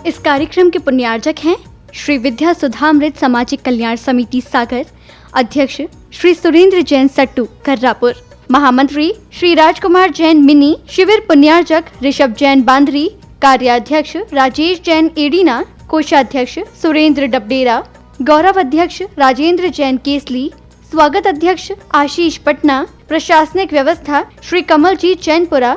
इस कार्यक्रम के पुण्यार्जक हैं श्री विद्या सुधामृत सामाजिक कल्याण समिति सागर, अध्यक्ष श्री सुरेंद्र जैन सट्टू कर्रापुर, महामंत्री श्री राजकुमार जैन मिनी, शिविर पुण्यार्जक ऋषभ जैन बांदरी, कार्याध्यक्ष राजेश जैन एडीना, कोषाध्यक्ष सुरेंद्र डबडेरा, गौरव अध्यक्ष राजेंद्र जैन केसली, स्वागत अध्यक्ष आशीष पटना, प्रशासनिक व्यवस्था श्री कमलजीत जैनपुरा।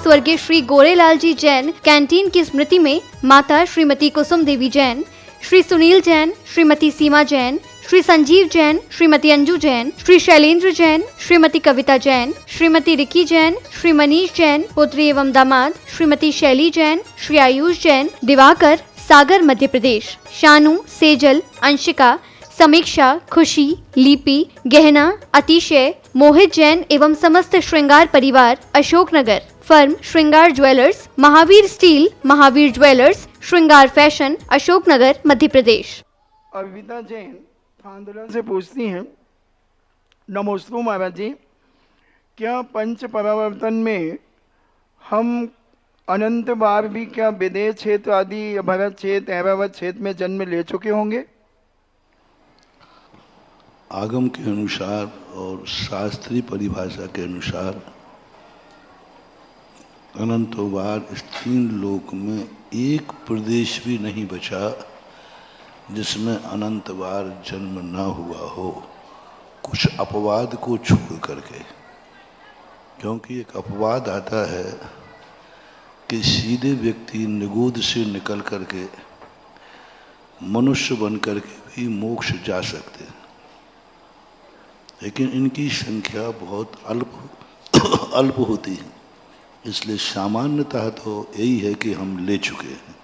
स्वर्गीय श्री गोरेलाल जी जैन कैंटीन की स्मृति में माता श्रीमती कुसुम देवी जैन, श्री सुनील जैन, श्रीमती सीमा जैन, श्री संजीव जैन, श्रीमती अंजू जैन, श्री शैलेंद्र जैन, श्रीमती कविता जैन, श्रीमती रिकी जैन, श्री मनीष जैन, पुत्री एवं दामाद श्रीमती शैली जैन, श्री आयुष जैन, दिवाकर, सागर मध्य प्रदेश, शानू, सेजल, अंशिका, समीक्षा, खुशी, लिपि, गहना, अतिशय, मोहित जैन एवं समस्त श्रृंगार परिवार, अशोकनगर, फर्म श्रृंगार jewellers, Mahavir steel, Mahavir jewellers, श्रृंगार फैशन, अशोकनगर, मध्य प्रदेश। अविता जैन आंदोलन से पूछती हैं, नमोस्तु महाराज जी, क्या पंच परावर्तन में हम अनंत बार भी क्या विदेश क्षेत्र आदि भरत क्षेत्र ऐरावत क्षेत्र में जन्म ले चुके होंगे? आगम के अनुसार और शास्त्रीय परिभाषा के अनुसार अनंतों बार इस तीन लोक में एक प्रदेश भी नहीं बचा जिसमें अनंत बार जन्म न हुआ हो, कुछ अपवाद को छोड़ करके। क्योंकि एक अपवाद आता है कि सीधे व्यक्ति निगोद से निकल करके मनुष्य बन करके भी मोक्ष जा सकते हैं, लेकिन इनकी संख्या बहुत अल्प होती है। इसलिए सामान्यतः तो यही है कि हम ले चुके हैं।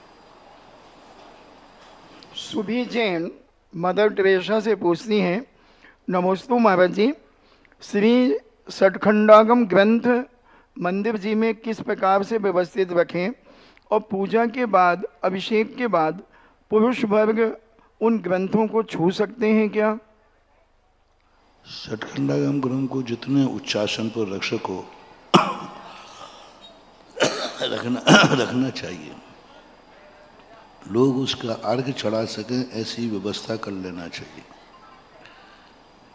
सुभी जैन मदर टेरेसा से पूछती हैं, नमोस्तु महाराज जी, श्री सठखंडागम ग्रंथ मंदिर जी में किस प्रकार से व्यवस्थित रखें और पूजा के बाद, अभिषेक के बाद पुरुष वर्ग उन ग्रंथों को छू सकते हैं क्या? सठखंडागम ग्रंथ को जितने उच्चासन पर रख सको रखना चाहिए, लोग उसका अर्घ चढ़ा सकें, ऐसी व्यवस्था कर लेना चाहिए।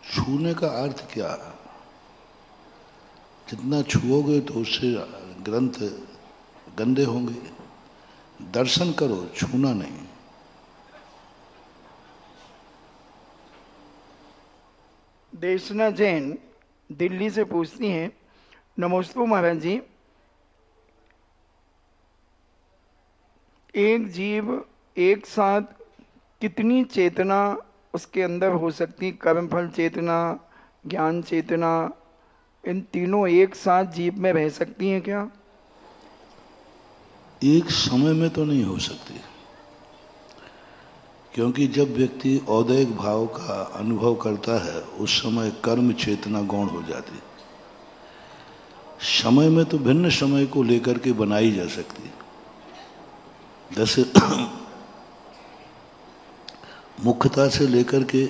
छूने का अर्थ क्या? जितना छुओगे तो उससे ग्रंथ गंदे होंगे। दर्शन करो, छूना नहीं। देशना जैन दिल्ली से पूछती हैं, नमोस्तु महाराज जी, एक जीव एक साथ कितनी चेतना उसके अंदर हो सकती? कर्मफल चेतना, ज्ञान चेतना, इन तीनों एक साथ जीव में रह सकती हैं क्या? एक समय में तो नहीं हो सकती, क्योंकि जब व्यक्ति औदैहिक भाव का अनुभव करता है उस समय कर्म चेतना गौण हो जाती है। समय में तो भिन्न समय को लेकर के बनाई जा सकती है। जैसे मुख्यता से लेकर के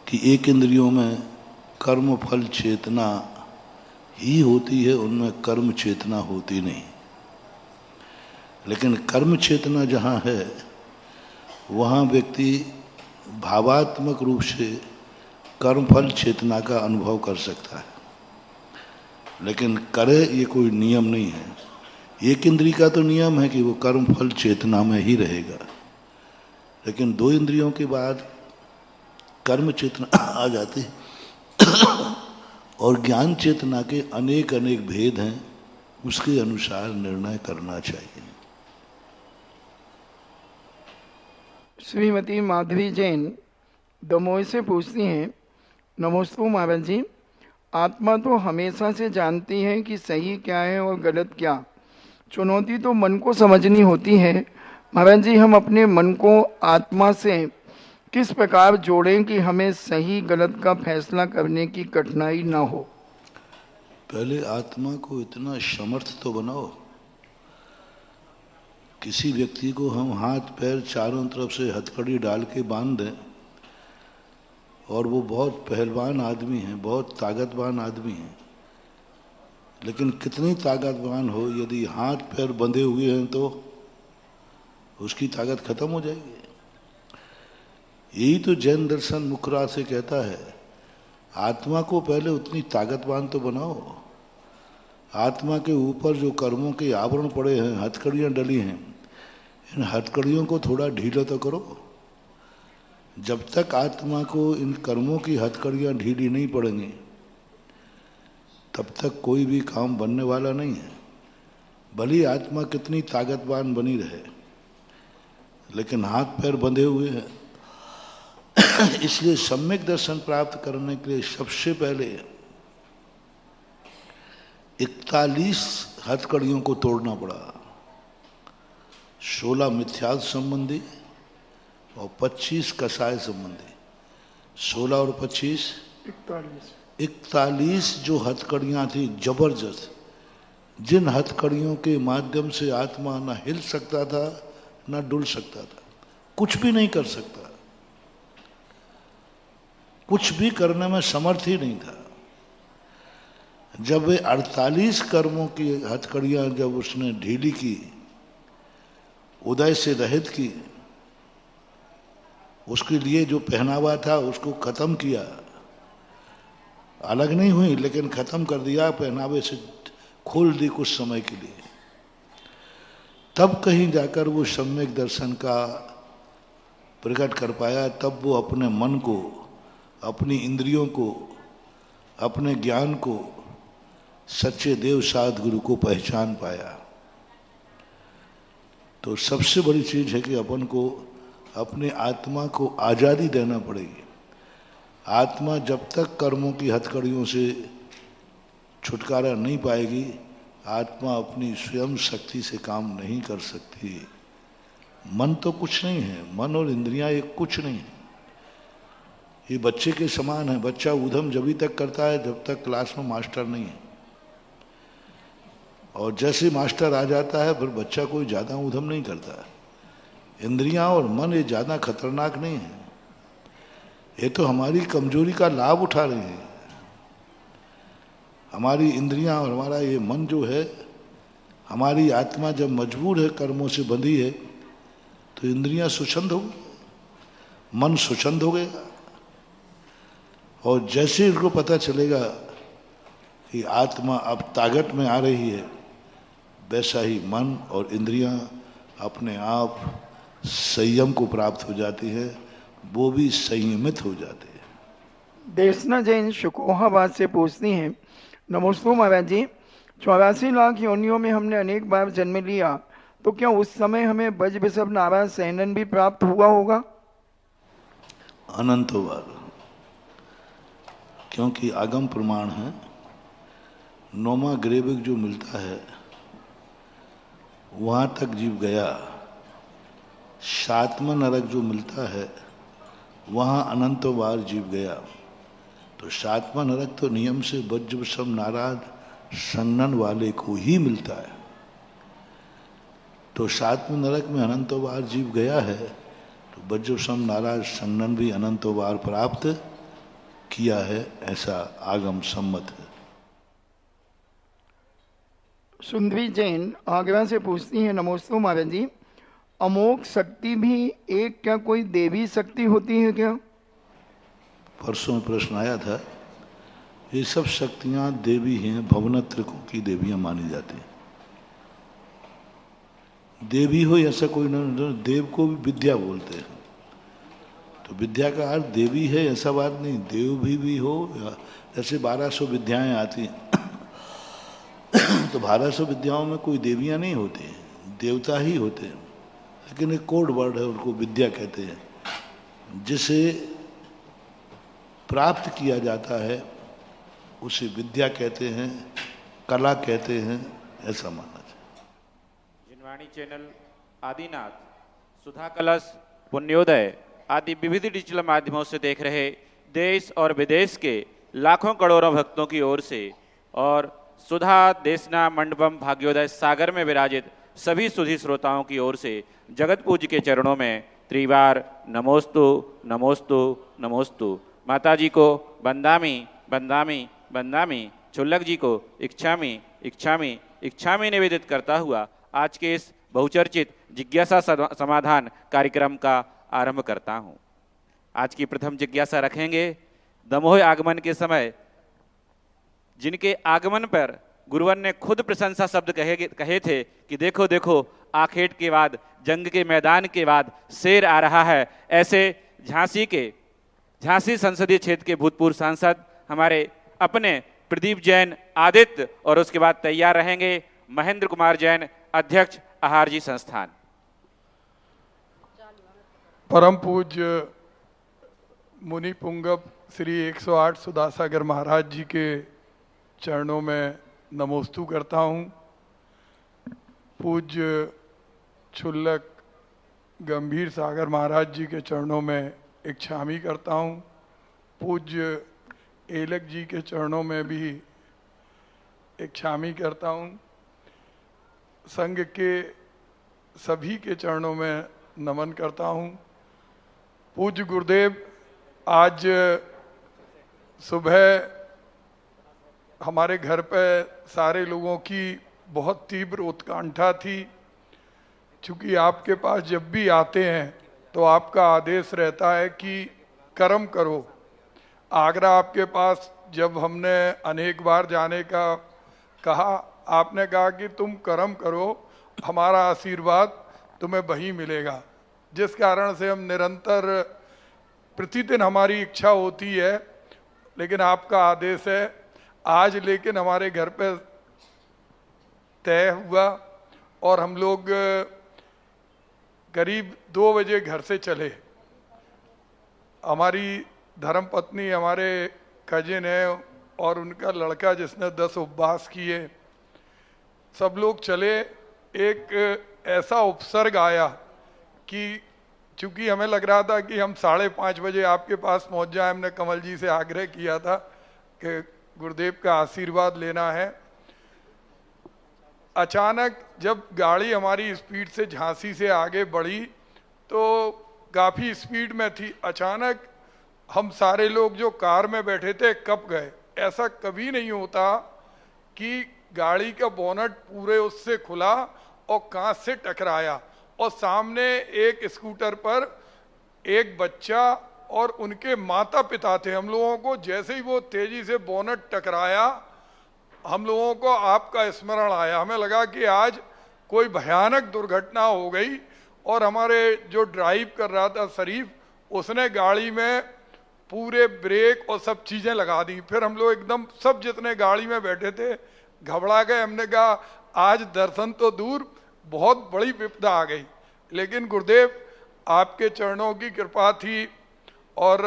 कि एक इंद्रियों में कर्म फल चेतना ही होती है, उनमें कर्म चेतना होती नहीं। लेकिन कर्म चेतना जहाँ है वहाँ व्यक्ति भावात्मक रूप से कर्मफल चेतना का अनुभव कर सकता है, लेकिन करे ये कोई नियम नहीं है। एक इंद्रिय का तो नियम है कि वो कर्मफल चेतना में ही रहेगा, लेकिन दो इंद्रियों के बाद कर्म चेतना आ जाती है और ज्ञान चेतना के अनेक अनेक भेद हैं, उसके अनुसार निर्णय करना चाहिए। श्रीमती माधवी जैन दमोह से पूछती हैं, नमोस्तु महाराज जी, आत्मा तो हमेशा से जानती है कि सही क्या है और गलत क्या। चुनौती तो मन को समझनी होती है। महाराज जी, हम अपने मन को आत्मा से किस प्रकार जोड़ें कि हमें सही गलत का फैसला करने की कठिनाई ना हो? पहले आत्मा को इतना समर्थ तो बनाओ। किसी व्यक्ति को हम हाथ पैर चारों तरफ से हथकड़ी डाल के बांध दें और वो बहुत पहलवान आदमी हैं, बहुत ताकतवान आदमी हैं, लेकिन कितनी ताकतवान हो, यदि हाथ पैर बंधे हुए हैं तो उसकी ताकत खत्म हो जाएगी। यही तो जैन दर्शन मुखरा से कहता है, आत्मा को पहले उतनी ताकतवान तो बनाओ। आत्मा के ऊपर जो कर्मों के आवरण पड़े हैं, हथकड़ियाँ डली हैं, इन हथकड़ियों को थोड़ा ढीला तो करो। जब तक आत्मा को इन कर्मों की हथकड़ियाँ ढीली नहीं पड़ेंगी, तब तक कोई भी काम बनने वाला नहीं है। भली आत्मा कितनी ताकतवान बनी रहे, लेकिन हाथ पैर बंधे हुए हैं। इसलिए सम्यक दर्शन प्राप्त करने के लिए सबसे पहले 41 हथकड़ियों को तोड़ना पड़ा। 16 मिथ्यात्व संबंधी और 25 कसाय संबंधी। 16 और 25 41 जो हथकड़ियां थी जबरदस्त, जिन हथकड़ियों के माध्यम से आत्मा न हिल सकता था न डुल सकता था, कुछ भी नहीं कर सकता, कुछ भी करने में समर्थ ही नहीं था। जब वे 48 कर्मों की हथकड़ियां जब उसने ढीली की, उदय से रहित की, उसके लिए जो पहनावा था उसको खत्म किया, अलग नहीं हुई लेकिन खत्म कर दिया, पहनावे से खोल दी कुछ समय के लिए, तब कहीं जाकर वो सम्यक दर्शन का प्रकट कर पाया। तब वो अपने मन को, अपनी इंद्रियों को, अपने ज्ञान को, सच्चे देव साध गुरु को पहचान पाया। तो सबसे बड़ी चीज है कि अपन को अपनी आत्मा को आज़ादी देना पड़ेगी। आत्मा जब तक कर्मों की हथकड़ियों से छुटकारा नहीं पाएगी, आत्मा अपनी स्वयं शक्ति से काम नहीं कर सकती। मन तो कुछ नहीं है, मन और इंद्रियां ये कुछ नहीं है, ये बच्चे के समान है। बच्चा ऊधम जब तक करता है जब तक क्लास में मास्टर नहीं है, और जैसे मास्टर आ जाता है फिर बच्चा कोई ज़्यादा ऊधम नहीं करता। इंद्रियां और मन ये ज़्यादा खतरनाक नहीं है, ये तो हमारी कमजोरी का लाभ उठा रहे हैं। हमारी इंद्रियां और हमारा ये मन जो है, हमारी आत्मा जब मजबूर है, कर्मों से बंधी है, तो इंद्रियां स्वच्छंद हो गई, मन स्वच्छंद हो गया। और जैसे इनको पता चलेगा कि आत्मा अब ताकत में आ रही है, वैसा ही मन और इंद्रियां अपने आप संयम को प्राप्त हो जाती है, वो भी संयमित हो जाते हैं। देशना जैन शुकोहाबाद से पूछती हैं, नमोस्तु महाराज जी, 84 लाख योनियों में हमने अनेक बार जन्म लिया, तो क्या उस समय हमें ब्रज बिशप नारायण सहनन भी प्राप्त हुआ होगा? अनंत बार, क्योंकि आगम प्रमाण है। नौमा ग्रेविक जो मिलता है वहां तक जीव गया, 7वां नरक जो मिलता है वहां अनंत बार जीव गया। तो 7वां नरक तो नियम से ब्रज बिशप नारायण संगनन वाले को ही मिलता है। तो 7वें नरक में अनंत बार जीव गया है, तो ब्रज बिशप नारायण संगनन भी अनंत बार प्राप्त किया है, ऐसा आगम सम्मत है। सुंदरी जैन आगरा से पूछती हैं, नमोस्तु महाराज जी, अमोघ शक्ति भी एक क्या कोई देवी शक्ति होती है क्या? परसों में प्रश्न आया था। ये सब शक्तियां देवी हैं, भवनत्रिकों की देवियां मानी जाती हैं। देवी हो ऐसा कोई नहीं, देव को भी विद्या बोलते हैं, तो विद्या का अर्थ देवी है ऐसा बात नहीं, देव भी हो। जैसे 1200 विद्याएं आती हैं तो 1200 विद्याओं में कोई देवियां नहीं होती, देवता ही होते हैं, लेकिन एक कोड वर्ड है, उनको विद्या कहते हैं। जिसे प्राप्त किया जाता है उसे विद्या कहते हैं, कला कहते हैं, ऐसा माना जाए। जिनवाणी चैनल, आदिनाथ, सुधा कलश, पुण्योदय आदि विविध डिजिटल माध्यमों से देख रहे देश और विदेश के लाखों करोड़ों भक्तों की ओर से और सुधा देशना मंडपम भाग्योदय सागर में विराजित सभी सुधी श्रोताओं की ओर से जगत पूज्य के चरणों में त्रिवार नमोस्तु नमोस्तु नमोस्तु। माताजी को बंदामी बंदामी बंदामी, क्षुल्लक जी को इच्छामी इच्छामी इच्छामी निवेदित करता हुआ आज के इस बहुचर्चित जिज्ञासा समाधान कार्यक्रम का आरंभ करता हूं। आज की प्रथम जिज्ञासा रखेंगे दमोह आगमन के समय जिनके आगमन पर गुरुवर ने खुद प्रशंसा शब्द कहे थे कि देखो देखो आखेट के बाद, जंग के मैदान के बाद शेर आ रहा है। ऐसे झांसी संसदीय क्षेत्र के भूतपूर्व सांसद हमारे अपने प्रदीप जैन आदित्य, और उसके बाद तैयार रहेंगे महेंद्र कुमार जैन, अध्यक्ष आहार जी संस्थान। परम पूज्य मुनि पुंगव श्री 108 सुधासागर महाराज जी के चरणों में नमोस्तु करता हूँ। पूज्य क्षुल्लक गंभीर सागर महाराज जी के चरणों में इच्छामी करता हूँ। पूज्य एलक जी के चरणों में भी इच्छामी करता हूँ। संघ के सभी के चरणों में नमन करता हूँ। पूज्य गुरुदेव, आज सुबह हमारे घर पे सारे लोगों की बहुत तीव्र उत्कंठा थी। चूँकि आपके पास जब भी आते हैं तो आपका आदेश रहता है कि कर्म करो। आगरा आपके पास जब हमने अनेक बार जाने का कहा, आपने कहा कि तुम कर्म करो, हमारा आशीर्वाद तुम्हें वहीं मिलेगा। जिस कारण से हम निरंतर प्रतिदिन हमारी इच्छा होती है, लेकिन आपका आदेश है। आज लेकिन हमारे घर पे तय हुआ और हम लोग करीब 2 बजे घर से चले। हमारी धर्मपत्नी, हमारे कजिन है और उनका लड़का जिसने 10 उपवास किए, सब लोग चले। एक ऐसा उपसर्ग आया कि चूंकि हमें लग रहा था कि हम 5:30 बजे आपके पास पहुंच जाए। हमने कमल जी से आग्रह किया था कि गुरुदेव का आशीर्वाद लेना है। अचानक जब गाड़ी हमारी स्पीड से झांसी से आगे बढ़ी तो काफ़ी स्पीड में थी। अचानक हम सारे लोग जो कार में बैठे थे कब गए। ऐसा कभी नहीं होता कि गाड़ी का बोनट पूरे उससे खुला और कांच से टकराया और सामने एक स्कूटर पर एक बच्चा और उनके माता पिता थे। हम लोगों को जैसे ही वो तेजी से बोनट टकराया, हम लोगों को आपका स्मरण आया। हमें लगा कि आज कोई भयानक दुर्घटना हो गई। और हमारे जो ड्राइव कर रहा था शरीफ, उसने गाड़ी में पूरे ब्रेक और सब चीज़ें लगा दी। फिर हम लोग एकदम सब जितने गाड़ी में बैठे थे घबरा गए। हमने कहा आज दर्शन तो दूर, बहुत बड़ी विपदा आ गई। लेकिन गुरुदेव आपके चरणों की कृपा थी और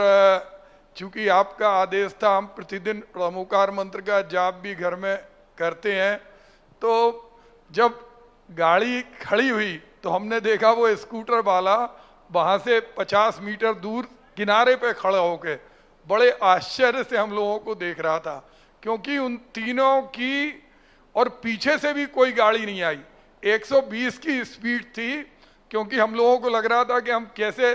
चूंकि आपका आदेश था, हम प्रतिदिन प्रमुखार मंत्र का जाप भी घर में करते हैं। तो जब गाड़ी खड़ी हुई तो हमने देखा वो स्कूटर वाला वहाँ से 50 मीटर दूर किनारे पे खड़ा होके बड़े आश्चर्य से हम लोगों को देख रहा था, क्योंकि उन तीनों की और पीछे से भी कोई गाड़ी नहीं आई। 120 की स्पीड थी, क्योंकि हम लोगों को लग रहा था कि हम कैसे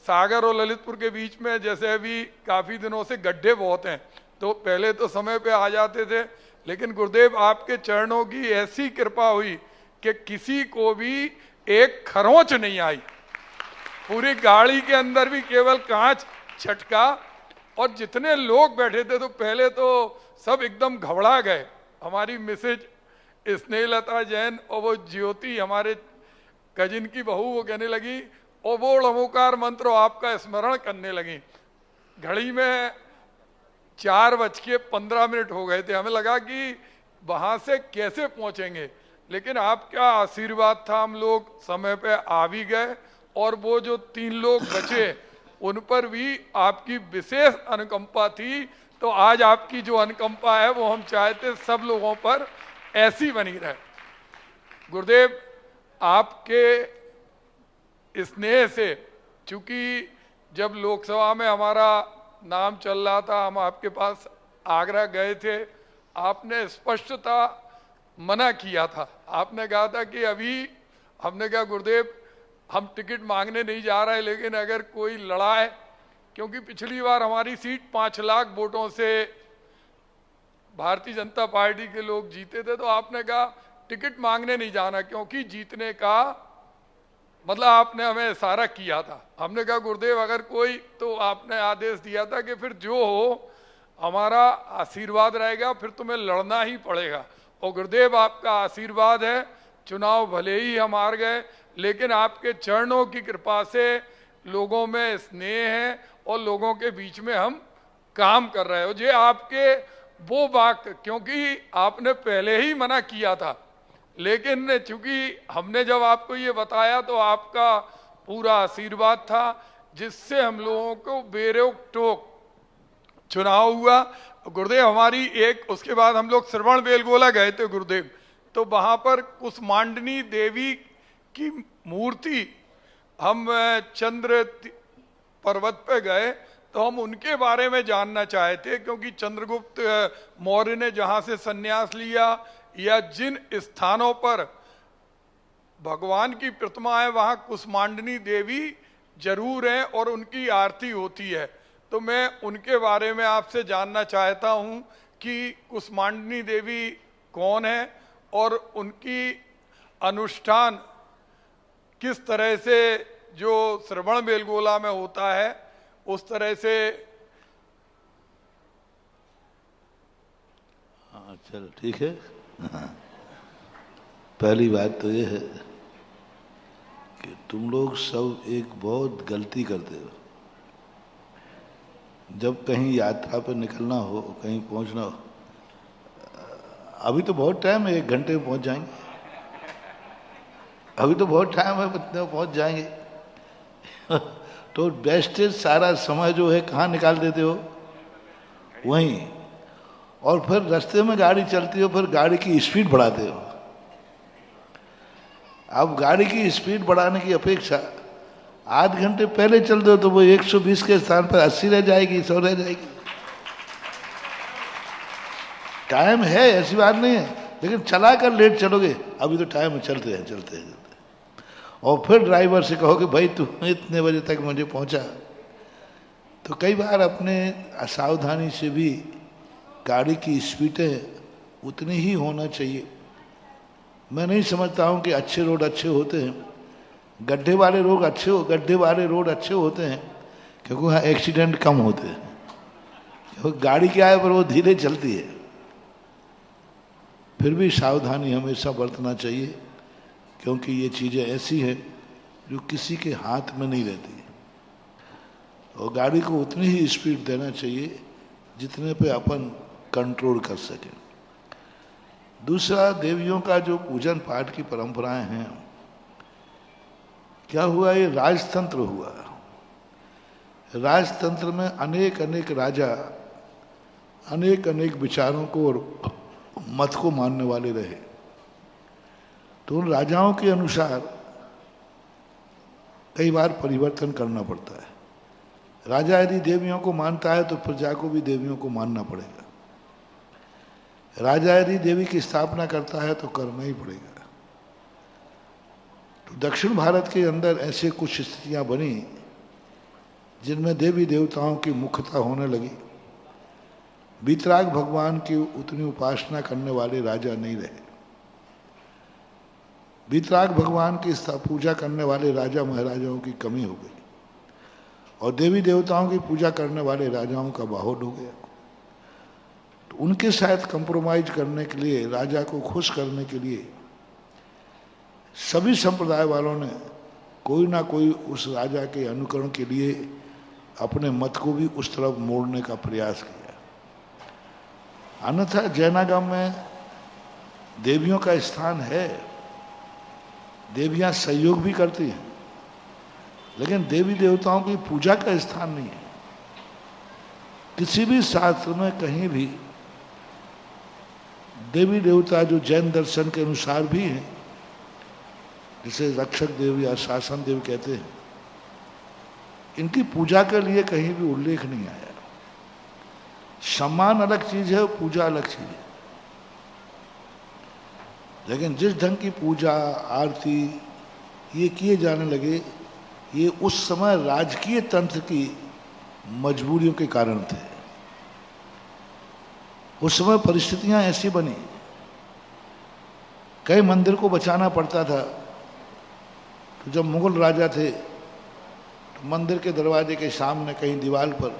सागर और ललितपुर के बीच में, जैसे अभी काफ़ी दिनों से गड्ढे बहुत हैं, तो पहले तो समय पे आ जाते थे। लेकिन गुरुदेव आपके चरणों की ऐसी कृपा हुई कि किसी को भी एक खरोंच नहीं आई। पूरी गाड़ी के अंदर भी केवल कांच छटका और जितने लोग बैठे थे तो पहले तो सब एकदम घबरा गए। हमारी मिसेज स्नेहलता जैन और वो ज्योति हमारे कजिन की बहू, वो कहने लगी और वो लमोकार मंत्र आपका स्मरण करने लगी। घड़ी में 4:15 हो गए थे। हमें लगा कि वहां से कैसे पहुंचेंगे, लेकिन आपका आशीर्वाद था, हम लोग समय पे आ भी गए। और वो जो 3 लोग बचे उन पर भी आपकी विशेष अनुकंपा थी। तो आज आपकी जो अनुकंपा है वो हम चाहते सब लोगों पर ऐसी बनी रहे। गुरुदेव आपके स्नेह से, चूंकि जब लोकसभा में हमारा नाम चल रहा था, हम आपके पास आगरा गए थे, आपने स्पष्टता मना किया था। आपने कहा था कि अभी, हमने कहा गुरुदेव हम टिकट मांगने नहीं जा रहे, लेकिन अगर कोई लड़ाए क्योंकि पिछली बार हमारी सीट 5 लाख वोटों से भारतीय जनता पार्टी के लोग जीते थे, तो आपने कहा टिकट मांगने नहीं जाना, क्योंकि जीतने का मतलब आपने हमें इशारा किया था। हमने कहा गुरुदेव अगर कोई, तो आपने आदेश दिया था कि फिर जो हो हमारा आशीर्वाद रहेगा, फिर तुम्हें लड़ना ही पड़ेगा। और गुरुदेव आपका आशीर्वाद है, चुनाव भले ही हम हार गए, लेकिन आपके चरणों की कृपा से लोगों में स्नेह है और लोगों के बीच में हम काम कर रहे हो। ये आपके वो वाक्य, क्योंकि आपने पहले ही मना किया था, लेकिन चूंकि हमने जब आपको ये बताया तो आपका पूरा आशीर्वाद था, जिससे हम लोगों को बेरोक टोक चुनाव हुआ। गुरुदेव हमारी एक, उसके बाद हम लोग श्रवण बेलगोला गए थे गुरुदेव, तो वहां पर कुसमांडनी देवी की मूर्ति, हम चंद्र पर्वत पे गए तो हम उनके बारे में जानना चाहते, क्योंकि चंद्रगुप्त मौर्य ने जहां से संन्यास लिया या जिन स्थानों पर भगवान की प्रतिमा है वहां कुसमांडनी देवी जरूर है और उनकी आरती होती है। तो मैं उनके बारे में आपसे जानना चाहता हूं कि कुसमांडनी देवी कौन है और उनकी अनुष्ठान किस तरह से जो श्रवण बेलगोला में होता है उस तरह से। हाँ चलो ठीक है। पहली बात तो ये है कि तुम लोग सब एक बहुत गलती करते हो। जब कहीं यात्रा पर निकलना हो, कहीं पहुंचना हो, अभी तो बहुत टाइम है, 1 घंटे में पहुंच जाएंगे, अभी तो बहुत टाइम है, इतने पहुंच जाएंगे। तो बेस्टेज सारा समय जो है कहाँ निकाल देते हो? वहीं। और फिर रास्ते में गाड़ी चलती हो, फिर गाड़ी की स्पीड बढ़ाते हो। अब गाड़ी की स्पीड बढ़ाने की अपेक्षा आध घंटे पहले चल दो तो वो 120 के स्थान पर 80 रह जाएगी, 100 रह जाएगी। टाइम है, ऐसी बात नहीं है, लेकिन चला कर लेट चलोगे। अभी तो टाइम है, चलते हैं चलते हैं। और फिर ड्राइवर से कहो कि भाई तुम इतने बजे तक मुझे पहुंचा, तो कई बार अपने असावधानी से भी गाड़ी की स्पीडें उतनी ही होना चाहिए। मैं नहीं समझता हूं कि अच्छे रोड अच्छे होते हैं, गड्ढे वाले रोड अच्छे होते हैं, क्योंकि वहाँ एक्सीडेंट कम होते हैं। क्योंकि गाड़ी क्या है पर वो धीरे चलती है। फिर भी सावधानी हमेशा बरतना चाहिए, क्योंकि ये चीज़ें ऐसी हैं जो किसी के हाथ में नहीं रहती। और गाड़ी को उतनी ही स्पीड देना चाहिए जितने पे अपन कंट्रोल कर सकें। दूसरा, देवियों का जो पूजन पाठ की परंपराएं हैं, क्या हुआ, ये राजतंत्र हुआ। राजतंत्र में अनेक अनेक राजा अनेक अनेक विचारों को और मत को मानने वाले रहे। तो उन राजाओं के अनुसार कई बार परिवर्तन करना पड़ता है। राजा यदि देवियों को मानता है तो प्रजा को भी देवियों को मानना पड़ेगा। राजा यदि देवी की स्थापना करता है तो करना ही पड़ेगा। तो दक्षिण भारत के अंदर ऐसे कुछ स्थितियां बनी जिनमें देवी देवताओं की मुख्यता होने लगी। वीतराग भगवान की उतनी उपासना करने वाले राजा नहीं रहे। वीतराग भगवान की पूजा करने वाले राजा महाराजाओं की कमी हो गई और देवी देवताओं की पूजा करने वाले राजाओं का बाहुल हो गया। तो उनके साथ कंप्रोमाइज करने के लिए, राजा को खुश करने के लिए सभी संप्रदाय वालों ने कोई ना कोई उस राजा के अनुकरण के लिए अपने मत को भी उस तरफ मोड़ने का प्रयास किया। अन्यथा जैनागम में देवियों का स्थान है, देवियां सहयोग भी करती हैं, लेकिन देवी देवताओं की पूजा का स्थान नहीं है। किसी भी शास्त्र में कहीं भी देवी देवता जो जैन दर्शन के अनुसार भी हैं, जिसे रक्षक देव या शासन देव कहते हैं, इनकी पूजा के लिए कहीं भी उल्लेख नहीं आया। सम्मान अलग चीज है, पूजा अलग चीज है। लेकिन जिस ढंग की पूजा आरती ये किए जाने लगे, ये उस समय राजकीय तंत्र की मजबूरियों के कारण थे। उस समय परिस्थितियां ऐसी बनी, कई मंदिर को बचाना पड़ता था। तो जब मुगल राजा थे तो मंदिर के दरवाजे के सामने कहीं दीवार पर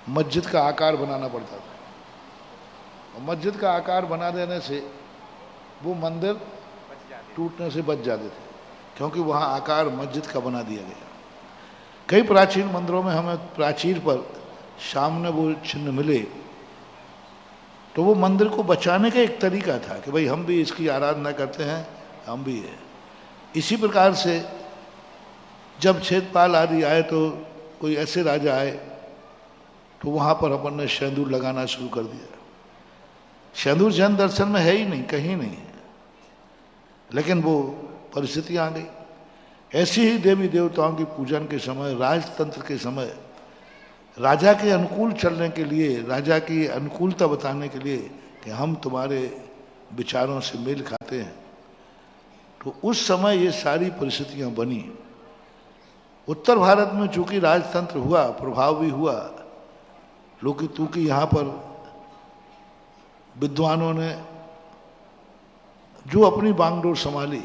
मस्जिद का आकार बनाना पड़ता था, और मस्जिद का आकार बना देने से वो मंदिर टूटने से बच जाते थे, क्योंकि वहाँ आकार मस्जिद का बना दिया गया। कई प्राचीन मंदिरों में हमें प्राचीर पर सामने वो चिन्ह मिले, तो वो मंदिर को बचाने का एक तरीका था कि भाई हम भी इसकी आराधना करते हैं, हम भी है। इसी प्रकार से जब क्षेत्रपाल आदि आए तो कोई ऐसे राजा आए तो वहाँ पर अपन ने सिंदूर लगाना शुरू कर दिया। सिंदूर जैन दर्शन में है ही नहीं, कहीं नहीं है, लेकिन वो परिस्थितियाँ आ गई। ऐसी ही देवी देवताओं की पूजन के समय, राजतंत्र के समय, राजा के अनुकूल चलने के लिए, राजा की अनुकूलता बताने के लिए कि हम तुम्हारे विचारों से मेल खाते हैं, तो उस समय ये सारी परिस्थितियां बनी। उत्तर भारत में चूंकि राजतंत्र हुआ, प्रभाव भी हुआ, लोग चूंकि यहाँ पर विद्वानों ने जो अपनी बागडोर संभाली,